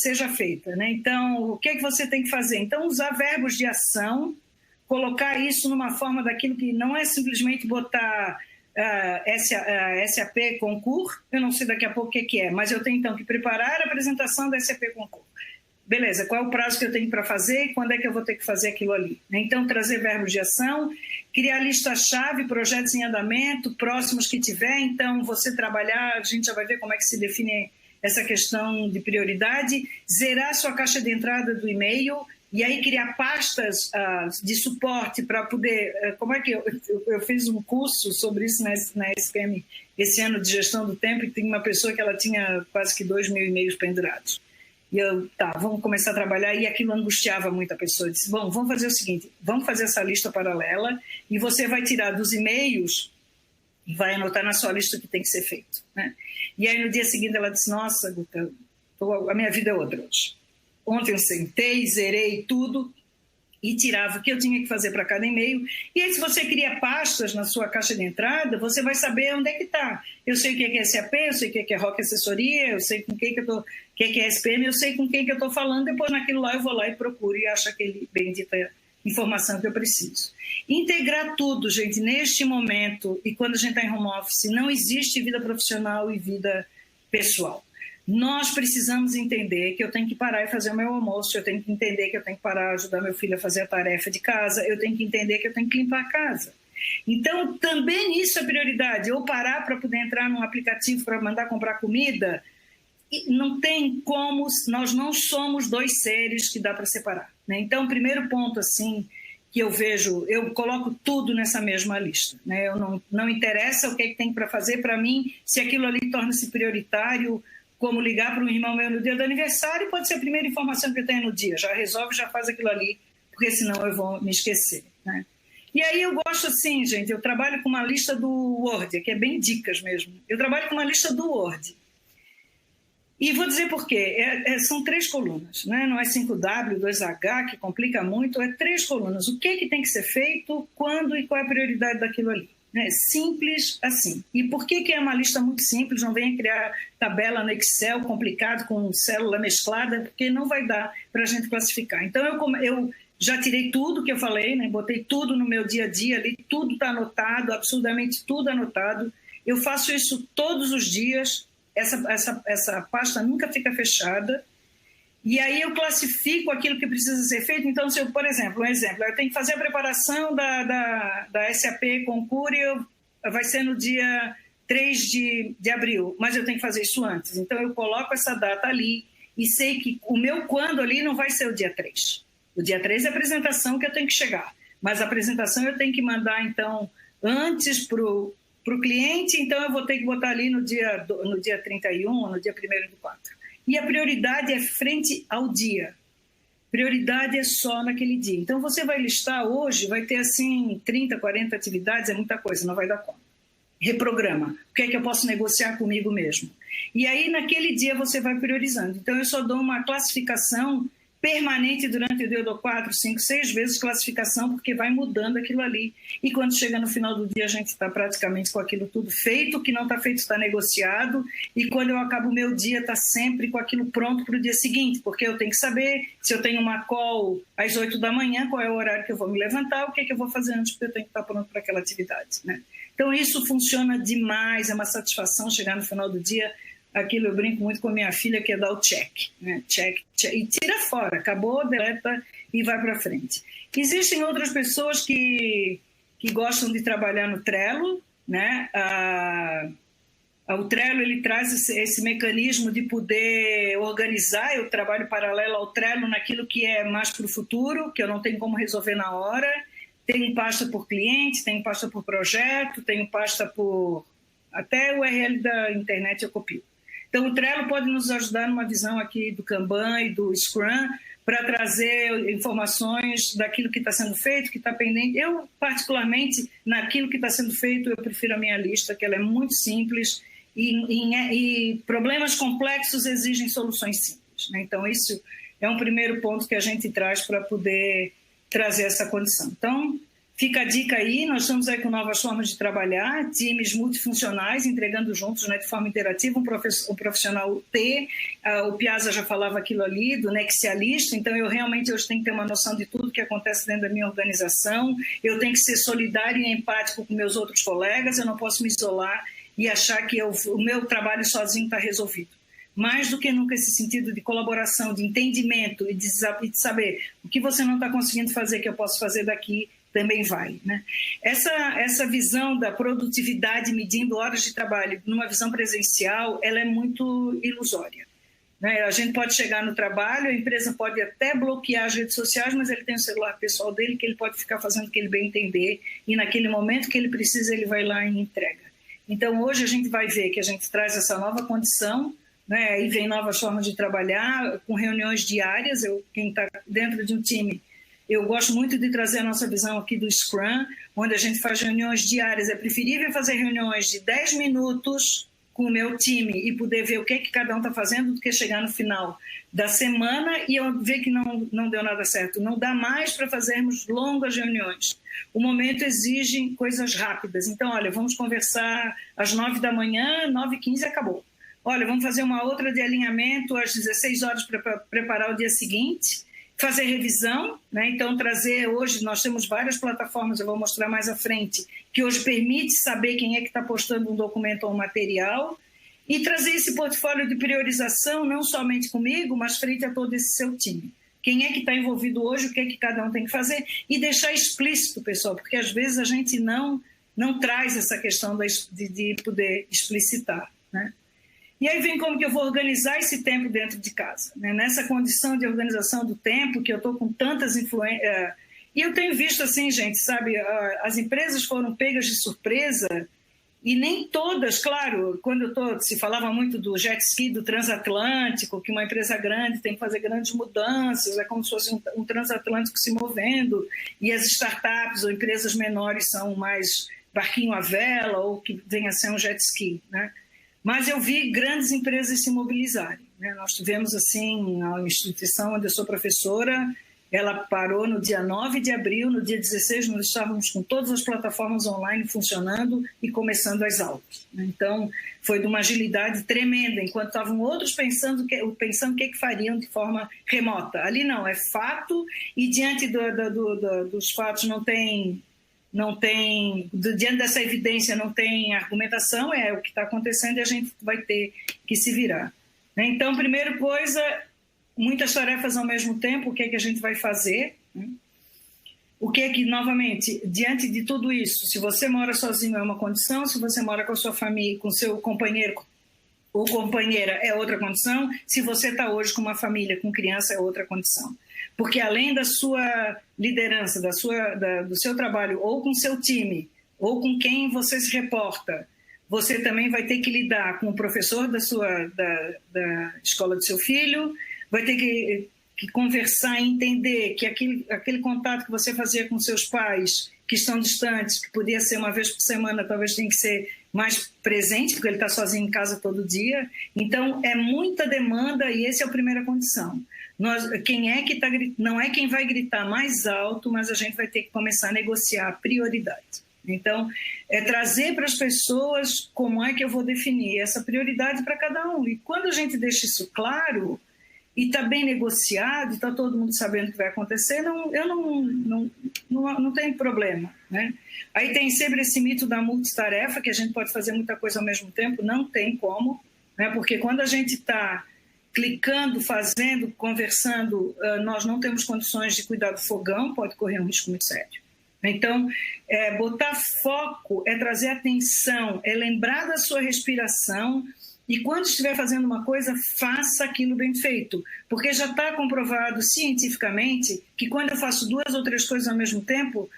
seja feita, né? Então, o que é que você tem que fazer? Então, usar verbos de ação, colocar isso numa forma daquilo que não é simplesmente botar SAP Concur, eu não sei daqui a pouco o que é, mas eu tenho então que preparar a apresentação da SAP Concur. Beleza, qual é o prazo que eu tenho para fazer e quando é que eu vou ter que fazer aquilo ali? Então, trazer verbos de ação, criar lista-chave, projetos em andamento, próximos que tiver. Então, você trabalhar, a gente já vai ver como é que se define essa questão de prioridade, zerar sua caixa de entrada do e-mail e aí criar pastas de suporte para poder... Como é que eu fiz um curso sobre isso na SPM esse ano de gestão do tempo, e tem uma pessoa que ela tinha quase que 2.000 e-mails pendurados. E eu, vamos começar a trabalhar, e aquilo angustiava muito a pessoa. Eu disse, bom, vamos fazer o seguinte, vamos fazer essa lista paralela e você vai tirar dos e-mails e vai anotar na sua lista o que tem que ser feito, né? E aí no dia seguinte ela disse, nossa, Guta, a minha vida é outra hoje. Ontem eu sentei, zerei tudo e tirava o que eu tinha que fazer para cada e-mail. E aí, se você cria pastas na sua caixa de entrada, você vai saber onde é que está. Eu sei o que é SAP, eu sei o que é Rock Assessoria, eu sei com quem que eu tô, o que é SPM, eu sei com quem que eu estou falando. Depois, naquilo lá, eu vou lá e procuro e acho aquele bendita informação que eu preciso. Integrar tudo, gente, neste momento, e quando a gente está em home office, não existe vida profissional e vida pessoal. Nós precisamos entender que eu tenho que parar e fazer o meu almoço, eu tenho que entender que eu tenho que parar e ajudar meu filho a fazer a tarefa de casa, eu tenho que entender que eu tenho que limpar a casa. Então, também isso é prioridade. Eu parar para poder entrar num aplicativo para mandar comprar comida, não tem como, nós não somos dois seres que dá para separar, né? Então, o primeiro ponto, assim, que eu vejo, eu coloco tudo nessa mesma lista, né? Eu não interessa o que é que tem para fazer para mim, se aquilo ali torna-se prioritário, como ligar para um irmão meu no dia do aniversário, pode ser a primeira informação que eu tenho no dia, já resolve, já faz aquilo ali, porque senão eu vou me esquecer, né? E aí eu gosto assim, gente, eu trabalho com uma lista do Word, que é bem dicas mesmo, eu trabalho com uma lista do Word, e vou dizer por quê, são 3 colunas, né? Não é 5W, 2H, que complica muito, é 3 colunas, o que tem que ser feito, quando e qual é a prioridade daquilo ali. É simples assim. E por que é uma lista muito simples? Não venha criar tabela no Excel complicado com célula mesclada, porque não vai dar para a gente classificar. Então, eu já tirei tudo que eu falei, né? Botei tudo no meu dia a dia ali, tudo está anotado, absolutamente tudo anotado. Eu faço isso todos os dias, essa pasta nunca fica fechada. E aí eu classifico aquilo que precisa ser feito. Então, se eu, por exemplo, eu tenho que fazer a preparação da SAP Concure, vai ser no dia 3 de abril, mas eu tenho que fazer isso antes. Então, eu coloco essa data ali e sei que o meu quando ali não vai ser o dia 3. O dia 3 é a apresentação que eu tenho que chegar, mas a apresentação eu tenho que mandar, então, antes para o cliente, então eu vou ter que botar ali no dia 31 ou no dia 1º/4. E a prioridade é frente ao dia. Prioridade é só naquele dia. Então, você vai listar hoje, vai ter assim 30, 40 atividades, é muita coisa, não vai dar conta. Reprograma. O que é que eu posso negociar comigo mesmo? E aí, naquele dia, você vai priorizando. Então, eu só dou uma classificação permanente durante o dia, eu dou 4, 5, 6 vezes classificação, porque vai mudando aquilo ali. E quando chega no final do dia, a gente está praticamente com aquilo tudo feito, o que não está feito está negociado, e quando eu acabo o meu dia, está sempre com aquilo pronto para o dia seguinte, porque eu tenho que saber se eu tenho uma call às 8 da manhã, qual é o horário que eu vou me levantar, o que é que eu vou fazer antes, porque eu tenho que estar pronto para aquela atividade, né? Então, isso funciona demais, é uma satisfação chegar no final do dia. Aquilo eu brinco muito com a minha filha, que é dar o check, né? Check, e tira fora, acabou, deleta e vai para frente. Existem outras pessoas que gostam de trabalhar no Trello, né? O Trello, ele traz esse mecanismo de poder organizar. Eu trabalho paralelo ao Trello naquilo que é mais para o futuro, que eu não tenho como resolver na hora. Tenho pasta por cliente, tenho pasta por projeto, tenho pasta por... Até o URL da internet eu copio. Então, o Trello pode nos ajudar numa visão aqui do Kanban e do Scrum para trazer informações daquilo que está sendo feito, que está pendente. Eu, particularmente, naquilo que está sendo feito, eu prefiro a minha lista, que ela é muito simples e problemas complexos exigem soluções simples, né? Então, isso é um primeiro ponto que a gente traz para poder trazer essa condição. Então, fica a dica aí, nós estamos aí com novas formas de trabalhar, times multifuncionais, entregando juntos, né, de forma interativa, um profissional T, o Piazza já falava aquilo ali, do Nexialista, então eu realmente hoje tenho que ter uma noção de tudo que acontece dentro da minha organização, eu tenho que ser solidário e empático com meus outros colegas, eu não posso me isolar e achar que o meu trabalho sozinho está resolvido. Mais do que nunca esse sentido de colaboração, de entendimento e de saber o que você não está conseguindo fazer, que eu posso fazer daqui, também vai, né? Essa visão da produtividade medindo horas de trabalho numa visão presencial, ela é muito ilusória, né? A gente pode chegar no trabalho, a empresa pode até bloquear as redes sociais, mas ele tem o celular pessoal dele que ele pode ficar fazendo o que ele bem entender e naquele momento que ele precisa ele vai lá e entrega. Então hoje a gente vai ver que a gente traz essa nova condição, né? Aí vem novas formas de trabalhar com reuniões diárias. Quem está dentro de um time, eu gosto muito de trazer a nossa visão aqui do Scrum, onde a gente faz reuniões diárias. É preferível fazer reuniões de 10 minutos com o meu time e poder ver o que cada um está fazendo do que chegar no final da semana e eu ver que não deu nada certo. Não dá mais para fazermos longas reuniões. O momento exige coisas rápidas. Então, olha, vamos conversar às 9 da manhã, 9h15 acabou. Olha, vamos fazer uma outra de alinhamento às 16 horas para preparar o dia seguinte, fazer revisão, né? Então trazer, hoje nós temos várias plataformas, eu vou mostrar mais à frente, que hoje permite saber quem é que está postando um documento ou um material e trazer esse portfólio de priorização não somente comigo, mas frente a todo esse seu time. Quem é que está envolvido hoje, o que é que cada um tem que fazer e deixar explícito, pessoal, porque às vezes a gente não traz essa questão de poder explicitar, né? E aí vem como que eu vou organizar esse tempo dentro de casa, né? Nessa condição de organização do tempo, que eu estou com tantas influências... E eu tenho visto assim, gente, sabe, as empresas foram pegas de surpresa e nem todas, claro, quando se falava muito do jet ski, do transatlântico, que uma empresa grande tem que fazer grandes mudanças, é como se fosse um transatlântico se movendo, e as startups ou empresas menores são mais barquinho à vela ou que venha a ser um jet ski, né? Mas eu vi grandes empresas se mobilizarem, né? Nós tivemos, assim, a instituição onde eu sou professora, ela parou no dia 9 de abril, no dia 16 nós estávamos com todas as plataformas online funcionando e começando as aulas, né? Então, foi de uma agilidade tremenda, enquanto estavam outros pensando o que fariam de forma remota. Ali não, é fato, e diante dos fatos diante dessa evidência não tem argumentação, é o que está acontecendo e a gente vai ter que se virar, né? Então, primeira coisa, muitas tarefas ao mesmo tempo, o que é que a gente vai fazer, né? O que é que, novamente, diante de tudo isso, se você mora sozinho é uma condição, se você mora com a sua família, com seu companheiro ou companheira é outra condição, se você está hoje com uma família, com criança é outra condição. Porque além da sua liderança, do seu trabalho, ou com seu time, ou com quem você se reporta, você também vai ter que lidar com o professor da escola do seu filho, vai ter que conversar e entender que aquele contato que você fazia com seus pais, que estão distantes, que podia ser uma vez por semana, talvez tenha que ser mais presente, porque ele está sozinho em casa todo dia. Então, é muita demanda e essa é a primeira condição. Não é quem vai gritar mais alto, mas a gente vai ter que começar a negociar a prioridade. Então, é trazer para as pessoas como é que eu vou definir essa prioridade para cada um. E quando a gente deixa isso claro e está bem negociado, está todo mundo sabendo o que vai acontecer, não tem problema, né? Aí tem sempre esse mito da multitarefa, que a gente pode fazer muita coisa ao mesmo tempo, não tem como, né? Porque quando a gente está clicando, fazendo, conversando, nós não temos condições de cuidar do fogão, pode correr um risco muito sério. Então, botar foco é trazer atenção, é lembrar da sua respiração e quando estiver fazendo uma coisa, faça aquilo bem feito. Porque já está comprovado cientificamente que quando eu faço 2 ou 3 coisas ao mesmo tempo,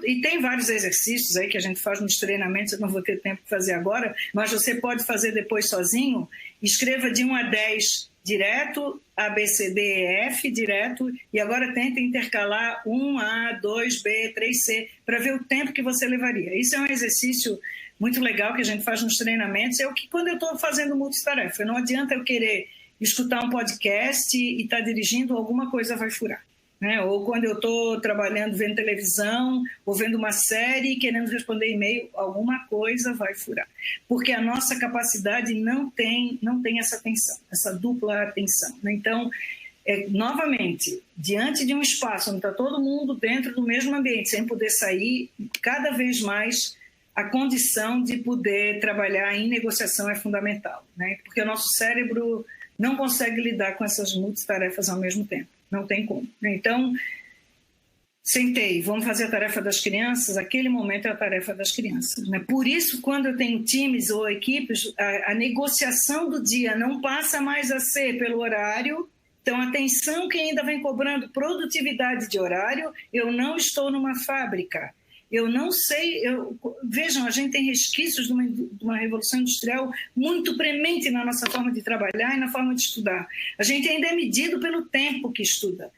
e tem vários exercícios aí que a gente faz nos treinamentos, eu não vou ter tempo de fazer agora, mas você pode fazer depois sozinho, escreva de 1 a 10 direto, A, B, C, D, E, F direto, e agora tenta intercalar 1A, 2B, 3C, para ver o tempo que você levaria. Isso é um exercício muito legal que a gente faz nos treinamentos, é o que quando eu estou fazendo multitarefa, não adianta eu querer escutar um podcast e estar dirigindo, alguma coisa vai furar, né? Ou quando eu estou trabalhando, vendo televisão, ou vendo uma série, querendo responder e-mail, alguma coisa vai furar. Porque a nossa capacidade não tem essa atenção, essa dupla atenção, né? Então, novamente, diante de um espaço onde está todo mundo dentro do mesmo ambiente, sem poder sair, cada vez mais a condição de poder trabalhar em negociação é fundamental, né? Porque o nosso cérebro não consegue lidar com essas multitarefas ao mesmo tempo. Não tem como. Então, Sentei, vamos fazer a tarefa das crianças, aquele momento é a tarefa das crianças, né? Por isso, quando eu tenho times ou equipes, a negociação do dia não passa mais a ser pelo horário. Então, atenção, quem ainda vem cobrando produtividade de horário, eu não estou numa fábrica. Eu não sei, vejam, a gente tem resquícios de uma revolução industrial muito premente na nossa forma de trabalhar e na forma de estudar. A gente ainda é medido pelo tempo que estuda,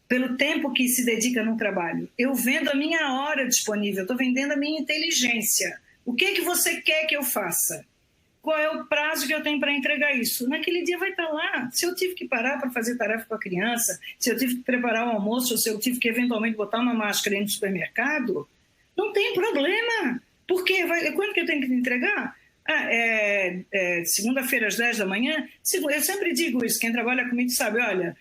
pelo tempo que se dedica no trabalho. Eu vendo a minha hora disponível, estou vendendo a minha inteligência. O que é que você quer que eu faça? Qual é o prazo que eu tenho para entregar isso? Naquele dia vai estar lá. Se eu tive que parar para fazer tarefa com a criança, se eu tive que preparar o almoço, ou se eu tive que eventualmente botar uma máscara aí no supermercado, não tem problema. Por quê? Quando que eu tenho que entregar? Segunda-feira às 10 da manhã? Eu sempre digo isso, quem trabalha comigo sabe, olha,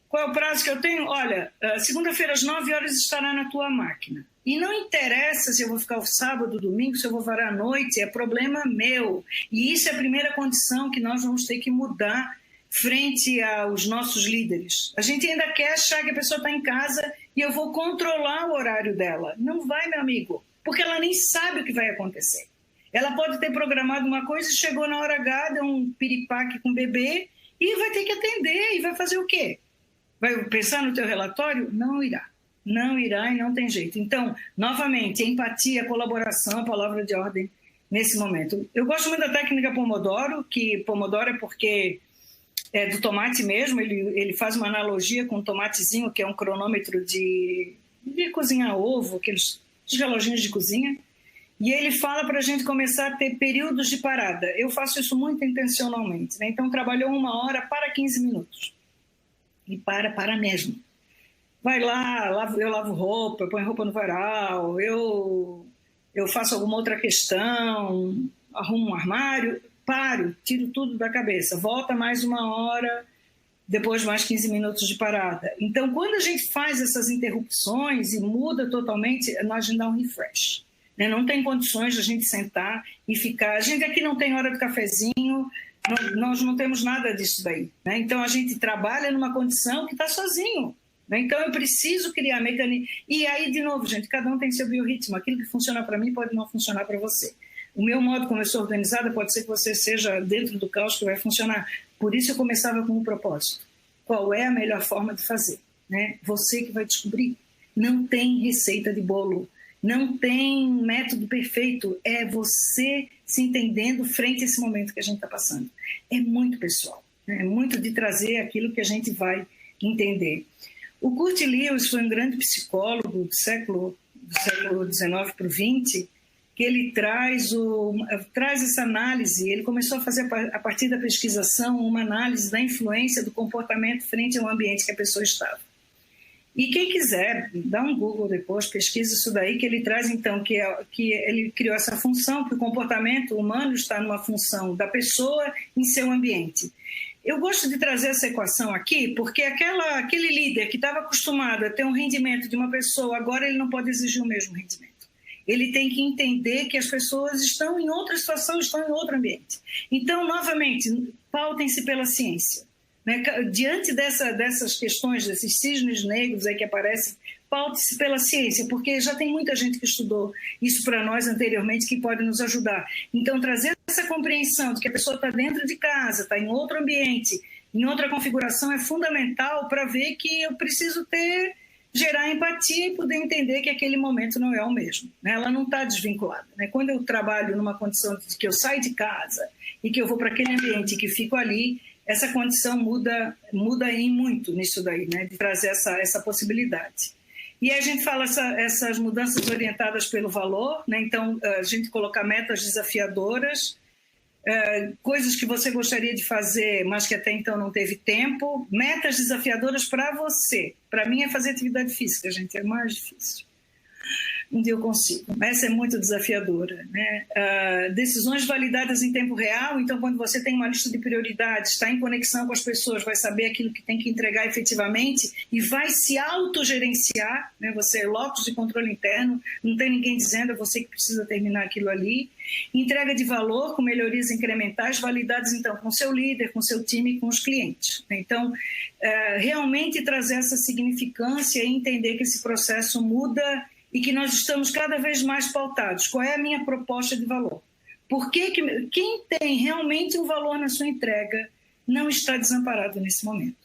qual é o prazo que eu tenho? Olha, segunda-feira às 9 horas estará na tua máquina. E não interessa se eu vou ficar o sábado, domingo, se eu vou varar à noite, é problema meu. E isso é a primeira condição que nós vamos ter que mudar frente aos nossos líderes. A gente ainda quer achar que a pessoa está em casa e eu vou controlar o horário dela. Não vai, meu amigo, porque ela nem sabe o que vai acontecer. Ela pode ter programado uma coisa e chegou na hora H, deu um piripaque com o bebê e vai ter que atender e vai fazer o quê? Vai pensar no teu relatório? Não irá. Não irá e não tem jeito. Então, novamente, empatia, colaboração, a palavra de ordem nesse momento. Eu gosto muito da técnica Pomodoro, que Pomodoro é porque é do tomate mesmo, ele faz uma analogia com o tomatezinho, que é um cronômetro de cozinhar ovo, aqueles reloginhos de cozinha, e ele fala para a gente começar a ter períodos de parada. Eu faço isso muito intencionalmente, né? Então, trabalhou 1 hora para 15 minutos. E para mesmo. Vai lá, eu lavo roupa, eu ponho roupa no varal, eu faço alguma outra questão, arrumo um armário, paro, tiro tudo da cabeça, volta mais 1 hora, depois mais 15 minutos de parada. Então, quando a gente faz essas interrupções e muda totalmente, a gente dá um refresh. Né? Não tem condições de a gente sentar e ficar... A gente aqui não tem hora do cafezinho, nós não temos nada disso daí. Né? Então, a gente trabalha numa condição que está sozinho. Né? Então, eu preciso criar mecanismos. E aí, de novo, gente, cada um tem seu biorritmo. Aquilo que funciona para mim pode não funcionar para você. O meu modo como eu sou organizada pode ser que você seja dentro do caos que vai funcionar. Por isso eu começava com um propósito. Qual é a melhor forma de fazer? Né? Você que vai descobrir. Não tem receita de bolo. Não tem método perfeito. É você se entendendo frente a esse momento que a gente está passando. É muito pessoal. Né? É muito de trazer aquilo que a gente vai entender. O Kurt Lewis foi um grande psicólogo do século XIX para o XX, que ele traz essa análise. Ele começou a fazer, a partir da pesquisação, uma análise da influência do comportamento frente ao ambiente que a pessoa estava. E quem quiser, dá um Google depois, pesquisa isso daí, que ele traz, então, que ele criou essa função, que o comportamento humano está numa função da pessoa em seu ambiente. Eu gosto de trazer essa equação aqui, porque aquele líder que estava acostumado a ter um rendimento de uma pessoa, agora ele não pode exigir o mesmo rendimento. Ele tem que entender que as pessoas estão em outra situação, estão em outro ambiente. Então, novamente, pautem-se pela ciência. Né? Diante dessas questões, desses cisnes negros aí que aparecem, paute-se pela ciência, porque já tem muita gente que estudou isso para nós anteriormente que pode nos ajudar. Então, trazer essa compreensão de que a pessoa está dentro de casa, está em outro ambiente, em outra configuração, é fundamental para ver que eu preciso gerar empatia e poder entender que aquele momento não é o mesmo. Né? Ela não está desvinculada. Né? Quando eu trabalho numa condição de que eu saio de casa e que eu vou para aquele ambiente e que fico ali, essa condição muda em muito nisso daí, né? De trazer essa possibilidade. E a gente fala essas mudanças orientadas pelo valor, né? Então, a gente colocar metas desafiadoras, coisas que você gostaria de fazer, mas que até então não teve tempo, metas desafiadoras para você. Para mim é fazer atividade física, gente, é mais difícil. um dia eu consigo. Essa é muito desafiadora, né? Decisões validadas em tempo real, então quando você tem uma lista de prioridades, está em conexão com as pessoas, vai saber aquilo que tem que entregar efetivamente e vai se autogerenciar, né? Você é locus de controle interno, não tem ninguém dizendo, é você que precisa terminar aquilo ali. Entrega de valor com melhorias incrementais validadas então com o seu líder, com o seu time e com os clientes. Então, realmente trazer essa significância e entender que esse processo muda e que nós estamos cada vez mais pautados. Qual é a minha proposta de valor? Porque quem tem realmente um valor na sua entrega não está desamparado nesse momento.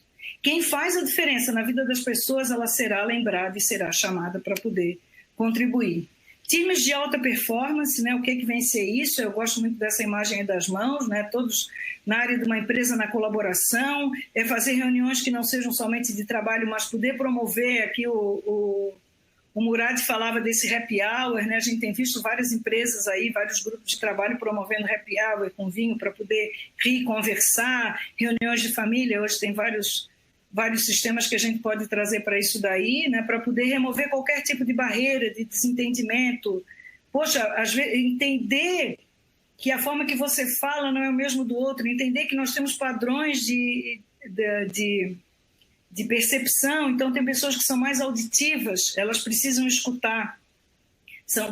Quem faz a diferença na vida das pessoas, ela será lembrada e será chamada para poder contribuir. Times de alta performance, né? O que vem ser isso? Eu gosto muito dessa imagem aí das mãos, né? Todos na área de uma empresa na colaboração, fazer reuniões que não sejam somente de trabalho, mas poder promover aqui o Murad falava desse happy hour, né? A gente tem visto várias empresas aí, vários grupos de trabalho promovendo happy hour com vinho para poder rir, conversar, reuniões de família. Hoje tem vários sistemas que a gente pode trazer para isso daí, né? Para poder remover qualquer tipo de barreira, de desentendimento. Poxa, às vezes, entender que a forma que você fala não é o mesmo do outro, entender que nós temos padrões de percepção, então tem pessoas que são mais auditivas, elas precisam escutar.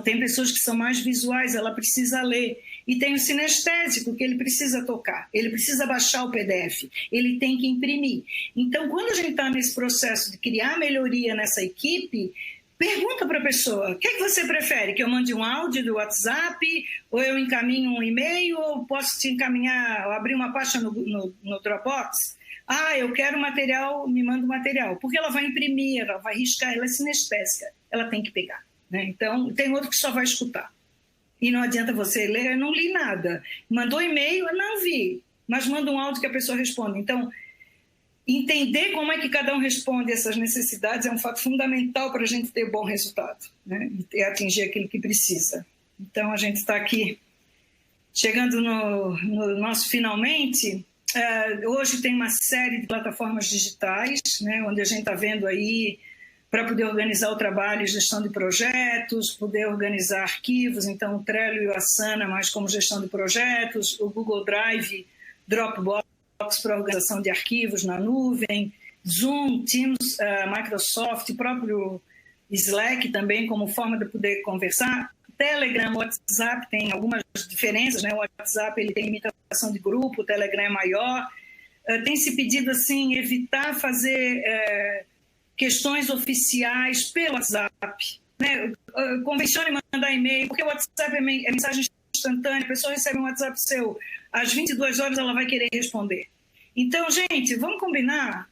Tem pessoas que são mais visuais, ela precisa ler. E tem o sinestésico, que ele precisa tocar, ele precisa baixar o PDF, ele tem que imprimir. Então, quando a gente está nesse processo de criar melhoria nessa equipe, pergunta para a pessoa, o que é que você prefere? Que eu mande um áudio do WhatsApp, ou eu encaminho um e-mail, ou posso te encaminhar, ou abrir uma pasta no Dropbox? Eu quero material, me manda o material. Porque ela vai imprimir, ela vai riscar, ela é sinestésica, ela tem que pegar, né? Então, tem outro que só vai escutar. E não adianta você ler, eu não li nada. Mandou e-mail, eu não vi, mas manda um áudio que a pessoa responde. Então, entender como é que cada um responde essas necessidades é um fato fundamental para a gente ter bom resultado, né? E atingir aquilo que precisa. Então, a gente está aqui chegando no nosso finalmente. Hoje tem uma série de plataformas digitais, né, onde a gente está vendo aí para poder organizar o trabalho e gestão de projetos, poder organizar arquivos, então o Trello e o Asana mais como gestão de projetos, o Google Drive, Dropbox para organização de arquivos na nuvem, Zoom, Teams, Microsoft, o próprio Slack também como forma de poder conversar, Telegram, WhatsApp tem algumas diferenças, né? O WhatsApp ele tem limitação de grupo, o Telegram é maior, tem se pedido assim evitar fazer questões oficiais pelo WhatsApp, né? Convencione mandar e-mail, porque o WhatsApp é mensagem instantânea, a pessoa recebe um WhatsApp seu, às 22 horas ela vai querer responder. Então, gente, vamos combinar,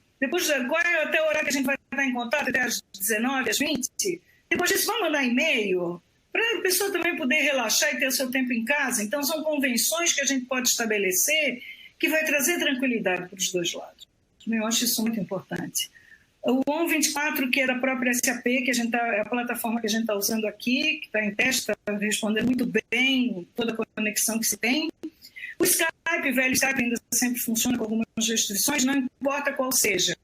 qual é até o horário que a gente vai estar em contato, até às 19, às 20? Depois disso, vamos mandar e-mail, para a pessoa também poder relaxar e ter o seu tempo em casa. Então, são convenções que a gente pode estabelecer que vai trazer tranquilidade para os dois lados. Eu acho isso muito importante. O ON24, que é da própria SAP, que é a plataforma que a gente está usando aqui, que está em teste, está respondendo muito bem toda a conexão que se tem. O Skype, velho Skype, ainda sempre funciona com algumas restrições, não importa qual seja.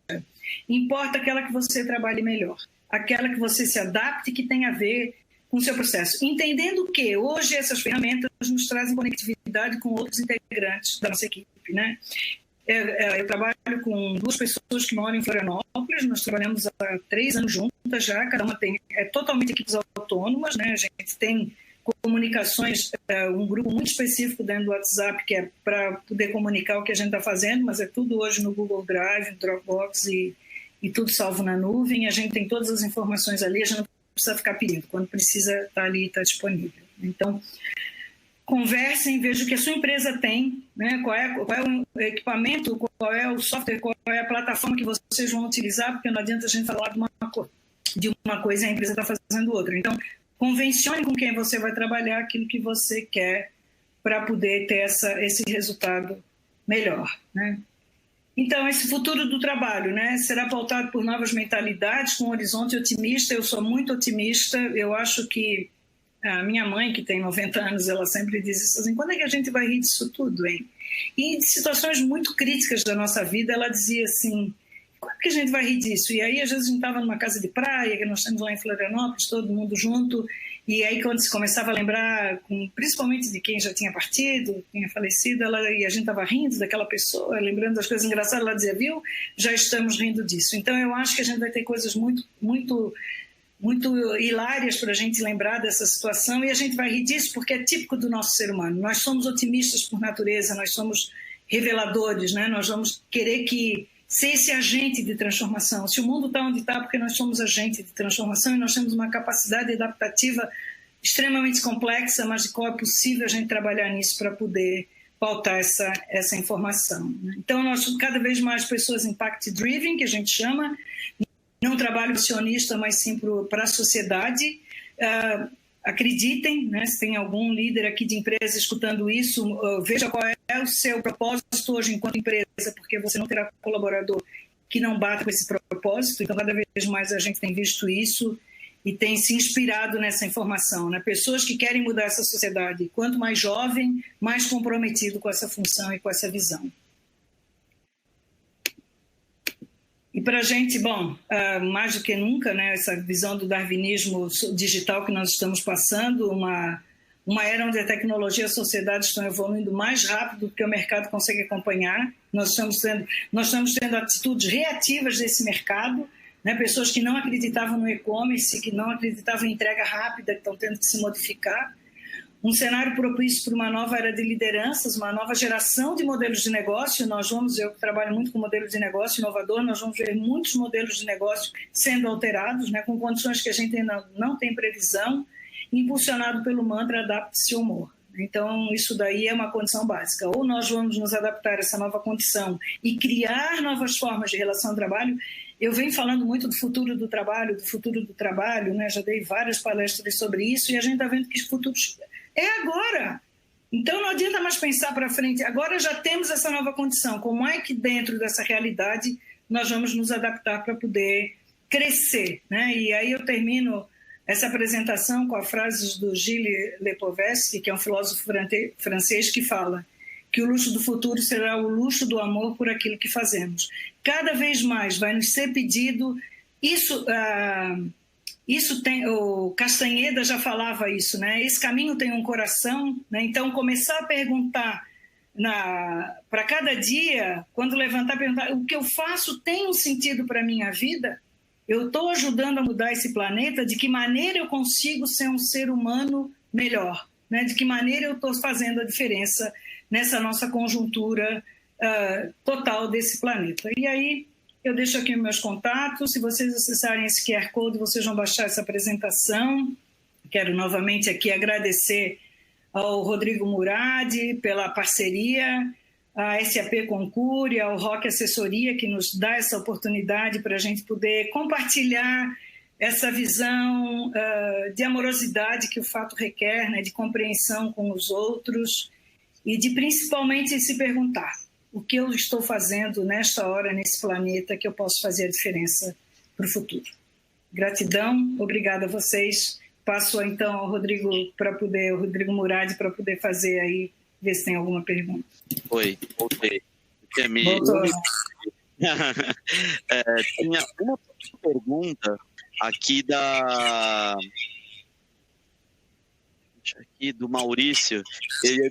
Importa aquela que você trabalhe melhor, aquela que você se adapte e que tenha a ver com o seu processo. Entendendo que hoje essas ferramentas nos trazem conectividade com outros integrantes da nossa equipe, né? Eu trabalho com 2 pessoas que moram em Florianópolis, nós trabalhamos há 3 anos juntas já, cada uma é totalmente equipes autônomas, né? A gente tem comunicações, um grupo muito específico dentro do WhatsApp, que é para poder comunicar o que a gente está fazendo, mas é tudo hoje no Google Drive, no Dropbox e tudo salvo na nuvem. A gente tem todas as informações ali, a gente não precisa ficar pedindo, quando precisa estar ali, está disponível. Então, conversem, vejam o que a sua empresa tem, né? Qual é o equipamento, qual é o software, qual é a plataforma que vocês vão utilizar, porque não adianta a gente falar de uma coisa e a empresa está fazendo outra. Então, convencione com quem você vai trabalhar aquilo que você quer para poder ter esse resultado melhor, né? Então, esse futuro do trabalho, né, será pautado por novas mentalidades, com um horizonte otimista. Eu sou muito otimista. Eu acho que a minha mãe, que tem 90 anos, ela sempre diz isso assim, quando é que a gente vai rir disso tudo, hein? E em situações muito críticas da nossa vida, ela dizia assim, Como que a gente vai rir disso? E aí, às vezes, a gente estava numa casa de praia, que nós temos lá em Florianópolis, todo mundo junto, e aí, quando se começava a lembrar, principalmente de quem já tinha partido, tinha falecido, e a gente estava rindo daquela pessoa, lembrando das coisas engraçadas, ela dizia, viu, já estamos rindo disso. Então, eu acho que a gente vai ter coisas muito hilárias para a gente lembrar dessa situação, e a gente vai rir disso porque é típico do nosso ser humano. Nós somos otimistas por natureza, nós somos reveladores, né? Nós vamos querer ser esse agente de transformação. Se o mundo está onde está, porque nós somos agente de transformação e nós temos uma capacidade adaptativa extremamente complexa, mas de qual é possível a gente trabalhar nisso para poder pautar essa informação. Então, nós somos cada vez mais pessoas impact-driven, que a gente chama, não trabalho acionista, mas sim para a sociedade. Acreditem, né, se tem algum líder aqui de empresa escutando isso, veja qual é o seu propósito hoje enquanto empresa, porque você não terá colaborador que não bata com esse propósito. Então, cada vez mais a gente tem visto isso e tem se inspirado nessa informação, né? Pessoas que querem mudar essa sociedade. Quanto mais jovem, mais comprometido com essa função e com essa visão. E para a gente, mais do que nunca, né, essa visão do darwinismo digital que nós estamos passando, uma era onde a tecnologia e a sociedade estão evoluindo mais rápido do que o mercado consegue acompanhar. Nós estamos tendo atitudes reativas desse mercado, né, pessoas que não acreditavam no e-commerce, que não acreditavam em entrega rápida, que estão tendo que se modificar. Um cenário propício para uma nova era de lideranças, uma nova geração de modelos de negócio. Eu que trabalho muito com modelos de negócio inovador, nós vamos ver muitos modelos de negócio sendo alterados, né, com condições que a gente ainda não tem previsão, impulsionado pelo mantra adapte-se ou morra. Então, isso daí é uma condição básica. Ou nós vamos nos adaptar a essa nova condição e criar novas formas de relação ao trabalho. Eu venho falando muito do futuro do trabalho, né? Já dei várias palestras sobre isso e a gente está vendo que o futuro é agora. Então, não adianta mais pensar para frente. Agora já temos essa nova condição. Como é que dentro dessa realidade nós vamos nos adaptar para poder crescer, né? E aí eu termino essa apresentação com a frase do Gilles Lepovesque, que é um filósofo francês, que fala que o luxo do futuro será o luxo do amor por aquilo que fazemos. Cada vez mais vai nos ser pedido isso. O Castanheda já falava isso, né? Esse caminho tem um coração, né? Então começar a perguntar para cada dia, quando levantar, perguntar: o que eu faço tem um sentido para a minha vida? Eu estou ajudando a mudar esse planeta? De que maneira eu consigo ser um ser humano melhor? Né? De que maneira eu estou fazendo a diferença nessa nossa conjuntura total desse planeta? E aí eu deixo aqui meus contatos. Se vocês acessarem esse QR Code, vocês vão baixar essa apresentação. Quero novamente aqui agradecer ao Rodrigo Murad pela parceria, a SAP Concure, ao Rock Assessoria, que nos dá essa oportunidade para a gente poder compartilhar essa visão de amorosidade que o fato requer, né, de compreensão com os outros e de principalmente se perguntar: o que eu estou fazendo nesta hora, nesse planeta, que eu posso fazer a diferença para o futuro. Gratidão, obrigada a vocês. Passo então ao Rodrigo Murad para poder fazer aí, ver se tem alguma pergunta. Oi, voltei. Tinha uma pergunta aqui do Maurício. Ele é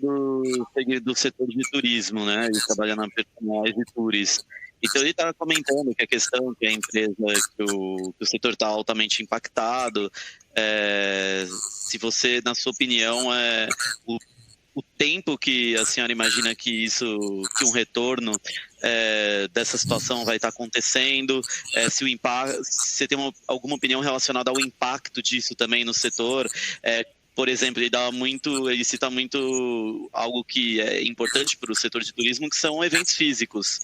do setor de turismo, né? Ele trabalha na Personalized Tours. Então ele estava comentando que a questão que a empresa, que o setor está altamente impactado, se você, na sua opinião, o tempo que a senhora imagina que um retorno dessa situação vai estar acontecendo, se você tem alguma opinião relacionada ao impacto disso também no setor. Por exemplo, ele cita muito algo que é importante para o setor de turismo, que são eventos físicos.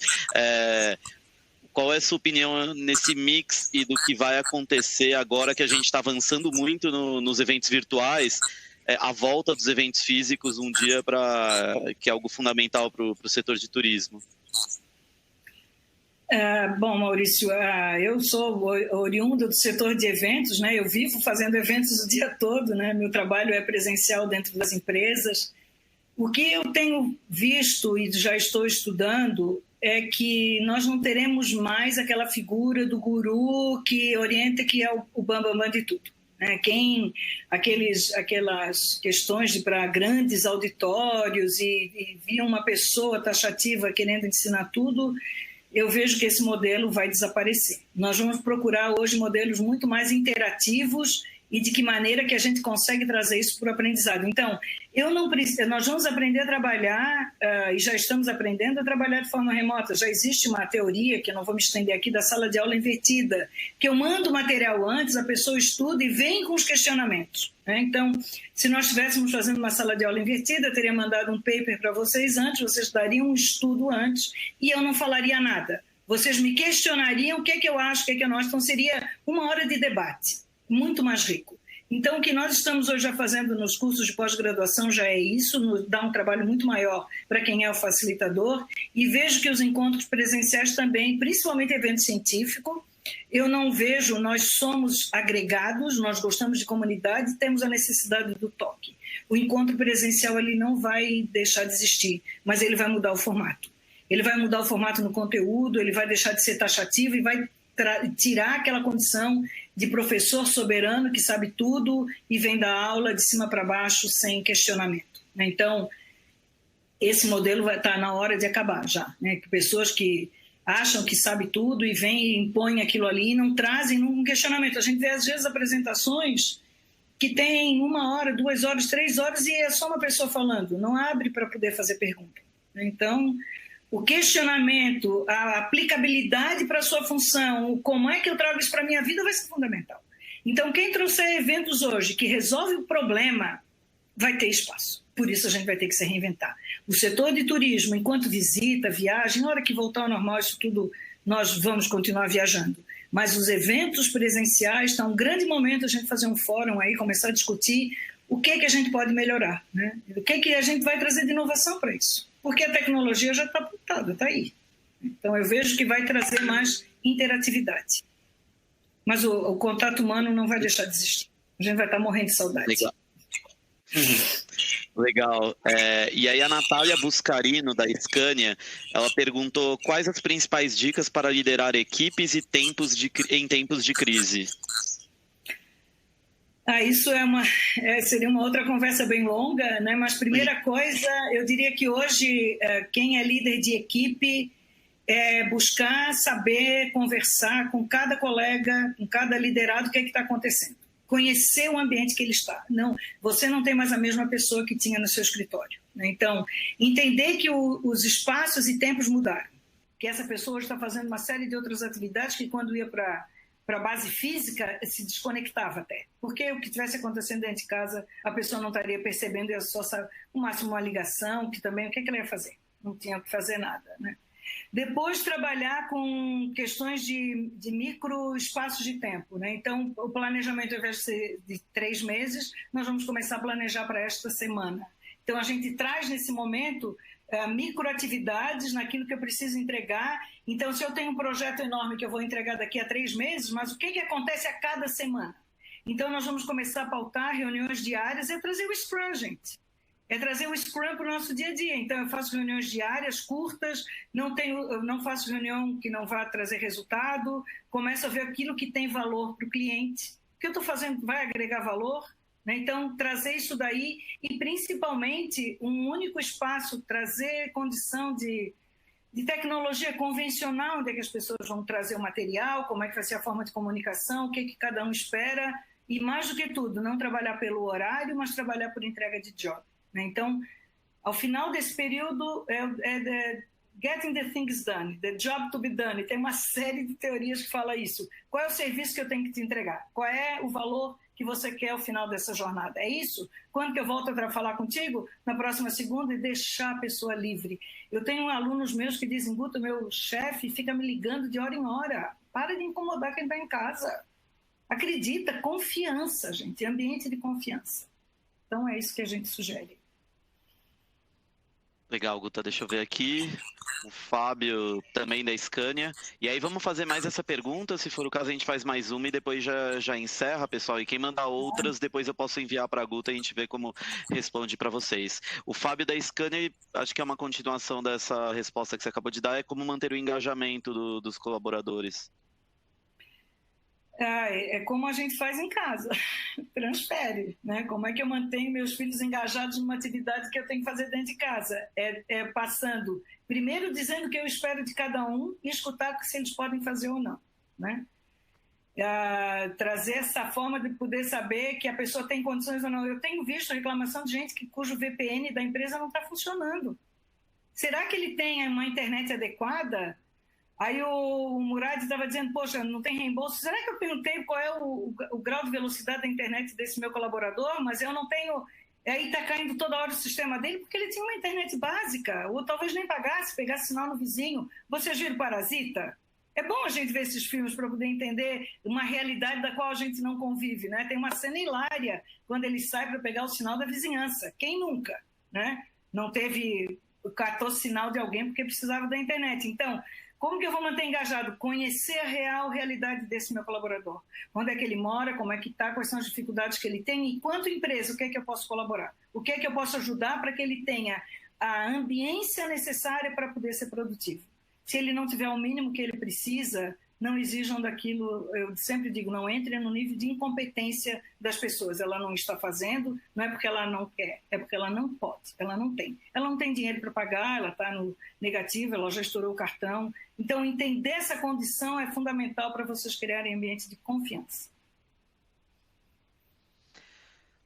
Qual é a sua opinião nesse mix e do que vai acontecer agora que a gente está avançando muito nos eventos virtuais? A volta dos eventos físicos um dia que é algo fundamental para o setor de turismo. Bom, Maurício, eu sou oriunda do setor de eventos, né? Eu vivo fazendo eventos o dia todo, né? Meu trabalho é presencial dentro das empresas. O que eu tenho visto e já estou estudando é que nós não teremos mais aquela figura do guru que orienta, que é o bambambam de tudo. Aquelas questões de ir para grandes auditórios e vir uma pessoa taxativa querendo ensinar tudo, eu vejo que esse modelo vai desaparecer. Nós vamos procurar hoje modelos muito mais interativos e de que maneira que a gente consegue trazer isso para o aprendizado. Então, nós vamos aprender a trabalhar, e já estamos aprendendo a trabalhar de forma remota. Já existe uma teoria, que eu não vou me estender aqui, da sala de aula invertida, que eu mando o material antes, a pessoa estuda e vem com os questionamentos. Então, se nós estivéssemos fazendo uma sala de aula invertida, eu teria mandado um paper para vocês antes, vocês dariam um estudo antes, e eu não falaria nada. Vocês me questionariam o que é que eu acho, o que é que eu não acho, então seria 1 hora de debate. Muito mais rico. Então, o que nós estamos hoje já fazendo nos cursos de pós-graduação já é isso, dá um trabalho muito maior para quem é o facilitador, e vejo que os encontros presenciais também, principalmente evento científico, eu não vejo, nós somos agregados, nós gostamos de comunidade, temos a necessidade do toque. O encontro presencial ele não vai deixar de existir, mas ele vai mudar o formato. Ele vai mudar o formato no conteúdo, ele vai deixar de ser taxativo e vai tirar aquela condição de professor soberano que sabe tudo e vem dar aula de cima para baixo sem questionamento. Então, esse modelo vai estar na hora de acabar já. Que pessoas que acham que sabe tudo e vêm e impõem aquilo ali e não trazem nenhum questionamento. A gente vê, às vezes, apresentações que tem 1 hora, 2 horas, 3 horas e é só uma pessoa falando, não abre para poder fazer pergunta. Então, o questionamento, a aplicabilidade para a sua função, como é que eu trago isso para a minha vida vai ser fundamental. Então, quem trouxer eventos hoje que resolve o problema vai ter espaço. Por isso, a gente vai ter que se reinventar. O setor de turismo, enquanto visita, viagem, na hora que voltar ao normal, isso tudo, nós vamos continuar viajando. Mas os eventos presenciais, está um grande momento a gente fazer um fórum aí, começar a discutir o que é que a gente pode melhorar, O que é que a gente vai trazer de inovação para isso. Porque a tecnologia já está apontada, está aí. Então, eu vejo que vai trazer mais interatividade. Mas o contato humano não vai deixar de existir. A gente vai estar morrendo de saudade. Legal. Legal. E aí a Natália Buscarino, da Scania, ela perguntou quais as principais dicas para liderar equipes em tempos de crise. Isso seria uma outra conversa bem longa, mas primeira coisa, eu diria que hoje quem é líder de equipe é buscar saber conversar com cada colega, com cada liderado, o que é que está acontecendo. Conhecer o ambiente que ele está. Você não tem mais a mesma pessoa que tinha no seu escritório. Então, entender que os espaços e tempos mudaram. Que essa pessoa está fazendo uma série de outras atividades que quando ia para a base física, se desconectava até. Porque o que estivesse acontecendo dentro de casa, a pessoa não estaria percebendo, ia só saber, no máximo uma ligação, que também, o que ela ia fazer? Não tinha que fazer nada, Depois, trabalhar com questões de micro espaços de tempo. Então, o planejamento, ao invés de ser de 3 meses, nós vamos começar a planejar para esta semana. Então, a gente traz nesse momento microatividades naquilo que eu preciso entregar. Então, se eu tenho um projeto enorme que eu vou entregar daqui a 3 meses, mas o que acontece a cada semana? Então, nós vamos começar a pautar reuniões diárias e trazer o Scrum, gente. É trazer o Scrum para o nosso dia a dia. Então, eu faço reuniões diárias, curtas, eu não faço reunião que não vá trazer resultado, começo a ver aquilo que tem valor para o cliente. O que eu estou fazendo vai agregar valor? Então, trazer isso daí e, principalmente, um único espaço, trazer condição de tecnologia convencional, onde é que as pessoas vão trazer o material, como é que vai ser a forma de comunicação, o que cada um espera, e, mais do que tudo, não trabalhar pelo horário, mas trabalhar por entrega de job. Então, ao final desse período, getting the things done, the job to be done, e tem uma série de teorias que fala isso. Qual é o serviço que eu tenho que te entregar? Qual é o valor que você quer ao final dessa jornada? É isso? Quando que eu volto para falar contigo? Na próxima segunda, e deixar a pessoa livre. Eu tenho alunos meus que dizem, Guto, meu chefe fica me ligando de hora em hora. Para de incomodar quem está em casa. Acredita, confiança, gente, ambiente de confiança. Então, é isso que a gente sugere. Legal, Guta, deixa eu ver aqui. O Fábio também da Scania. E aí vamos fazer mais essa pergunta, se for o caso a gente faz mais uma e depois já encerra, pessoal. E quem mandar outras, depois eu posso enviar para a Guta e a gente vê como responde para vocês. O Fábio da Scania, acho que é uma continuação dessa resposta que você acabou de dar, é como manter o engajamento dos colaboradores. É como a gente faz em casa, transfere, né? Como é que eu mantenho meus filhos engajados numa atividade que eu tenho que fazer dentro de casa? Passando, primeiro dizendo o que eu espero de cada um e escutar se eles podem fazer ou não, né? Trazer essa forma de poder saber que a pessoa tem condições ou não. Eu tenho visto a reclamação de gente cujo VPN da empresa não está funcionando. Será que ele tem uma internet adequada? Aí o Murad estava dizendo, poxa, não tem reembolso. Será que eu perguntei qual é o grau de velocidade da internet desse meu colaborador? Mas eu não tenho... Aí está caindo toda hora o sistema dele porque ele tinha uma internet básica. Ou talvez nem pagasse, pegasse sinal no vizinho. Você vira o Parasita? É bom a gente ver esses filmes para poder entender uma realidade da qual a gente não convive, né? Tem uma cena hilária quando ele sai para pegar o sinal da vizinhança. Quem nunca, né? Não catou sinal de alguém porque precisava da internet. Então... Como que eu vou manter engajado? Conhecer a real realidade desse meu colaborador. Onde é que ele mora, como é que está, quais são as dificuldades que ele tem e quanto empresa, o que é que eu posso colaborar? O que é que eu posso ajudar para que ele tenha a ambiência necessária para poder ser produtivo? Se ele não tiver o mínimo que ele precisa, não exijam daquilo, eu sempre digo, não entre no nível de incompetência das pessoas. Ela não está fazendo, não é porque ela não quer, é porque ela não pode, ela não tem. Ela não tem dinheiro para pagar, ela está no negativo, ela já estourou o cartão. Então, entender essa condição é fundamental para vocês criarem ambiente de confiança.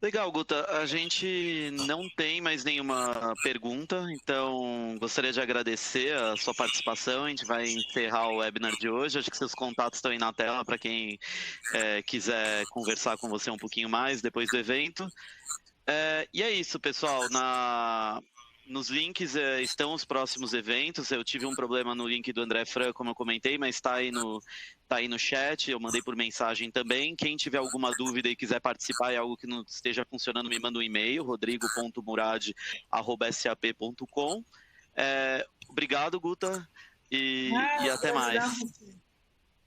Legal, Guta. A gente não tem mais nenhuma pergunta, então gostaria de agradecer a sua participação. A gente vai encerrar o webinar de hoje. Acho que seus contatos estão aí na tela para quem quiser conversar com você um pouquinho mais depois do evento. E é isso, pessoal. Nos links estão os próximos eventos. Eu tive um problema no link do André Fran, como eu comentei, mas está aí no chat, eu mandei por mensagem também. Quem tiver alguma dúvida e quiser participar e algo que não esteja funcionando, me manda um e-mail, rodrigo.murad@sap.com. Obrigado, Guta, e até mais.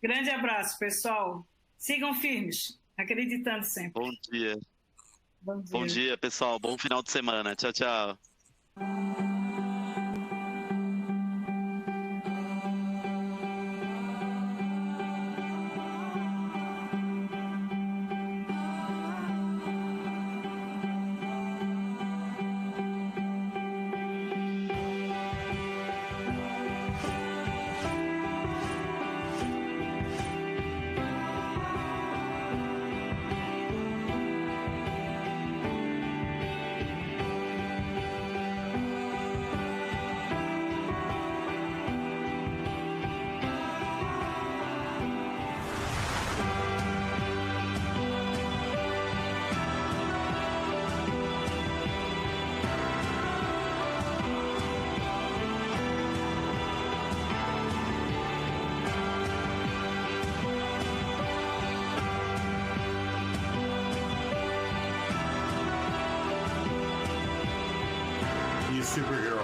Grande abraço, pessoal. Sigam firmes, acreditando sempre. Bom dia. Bom dia. Bom dia, pessoal. Bom final de semana. Tchau, tchau. Superhero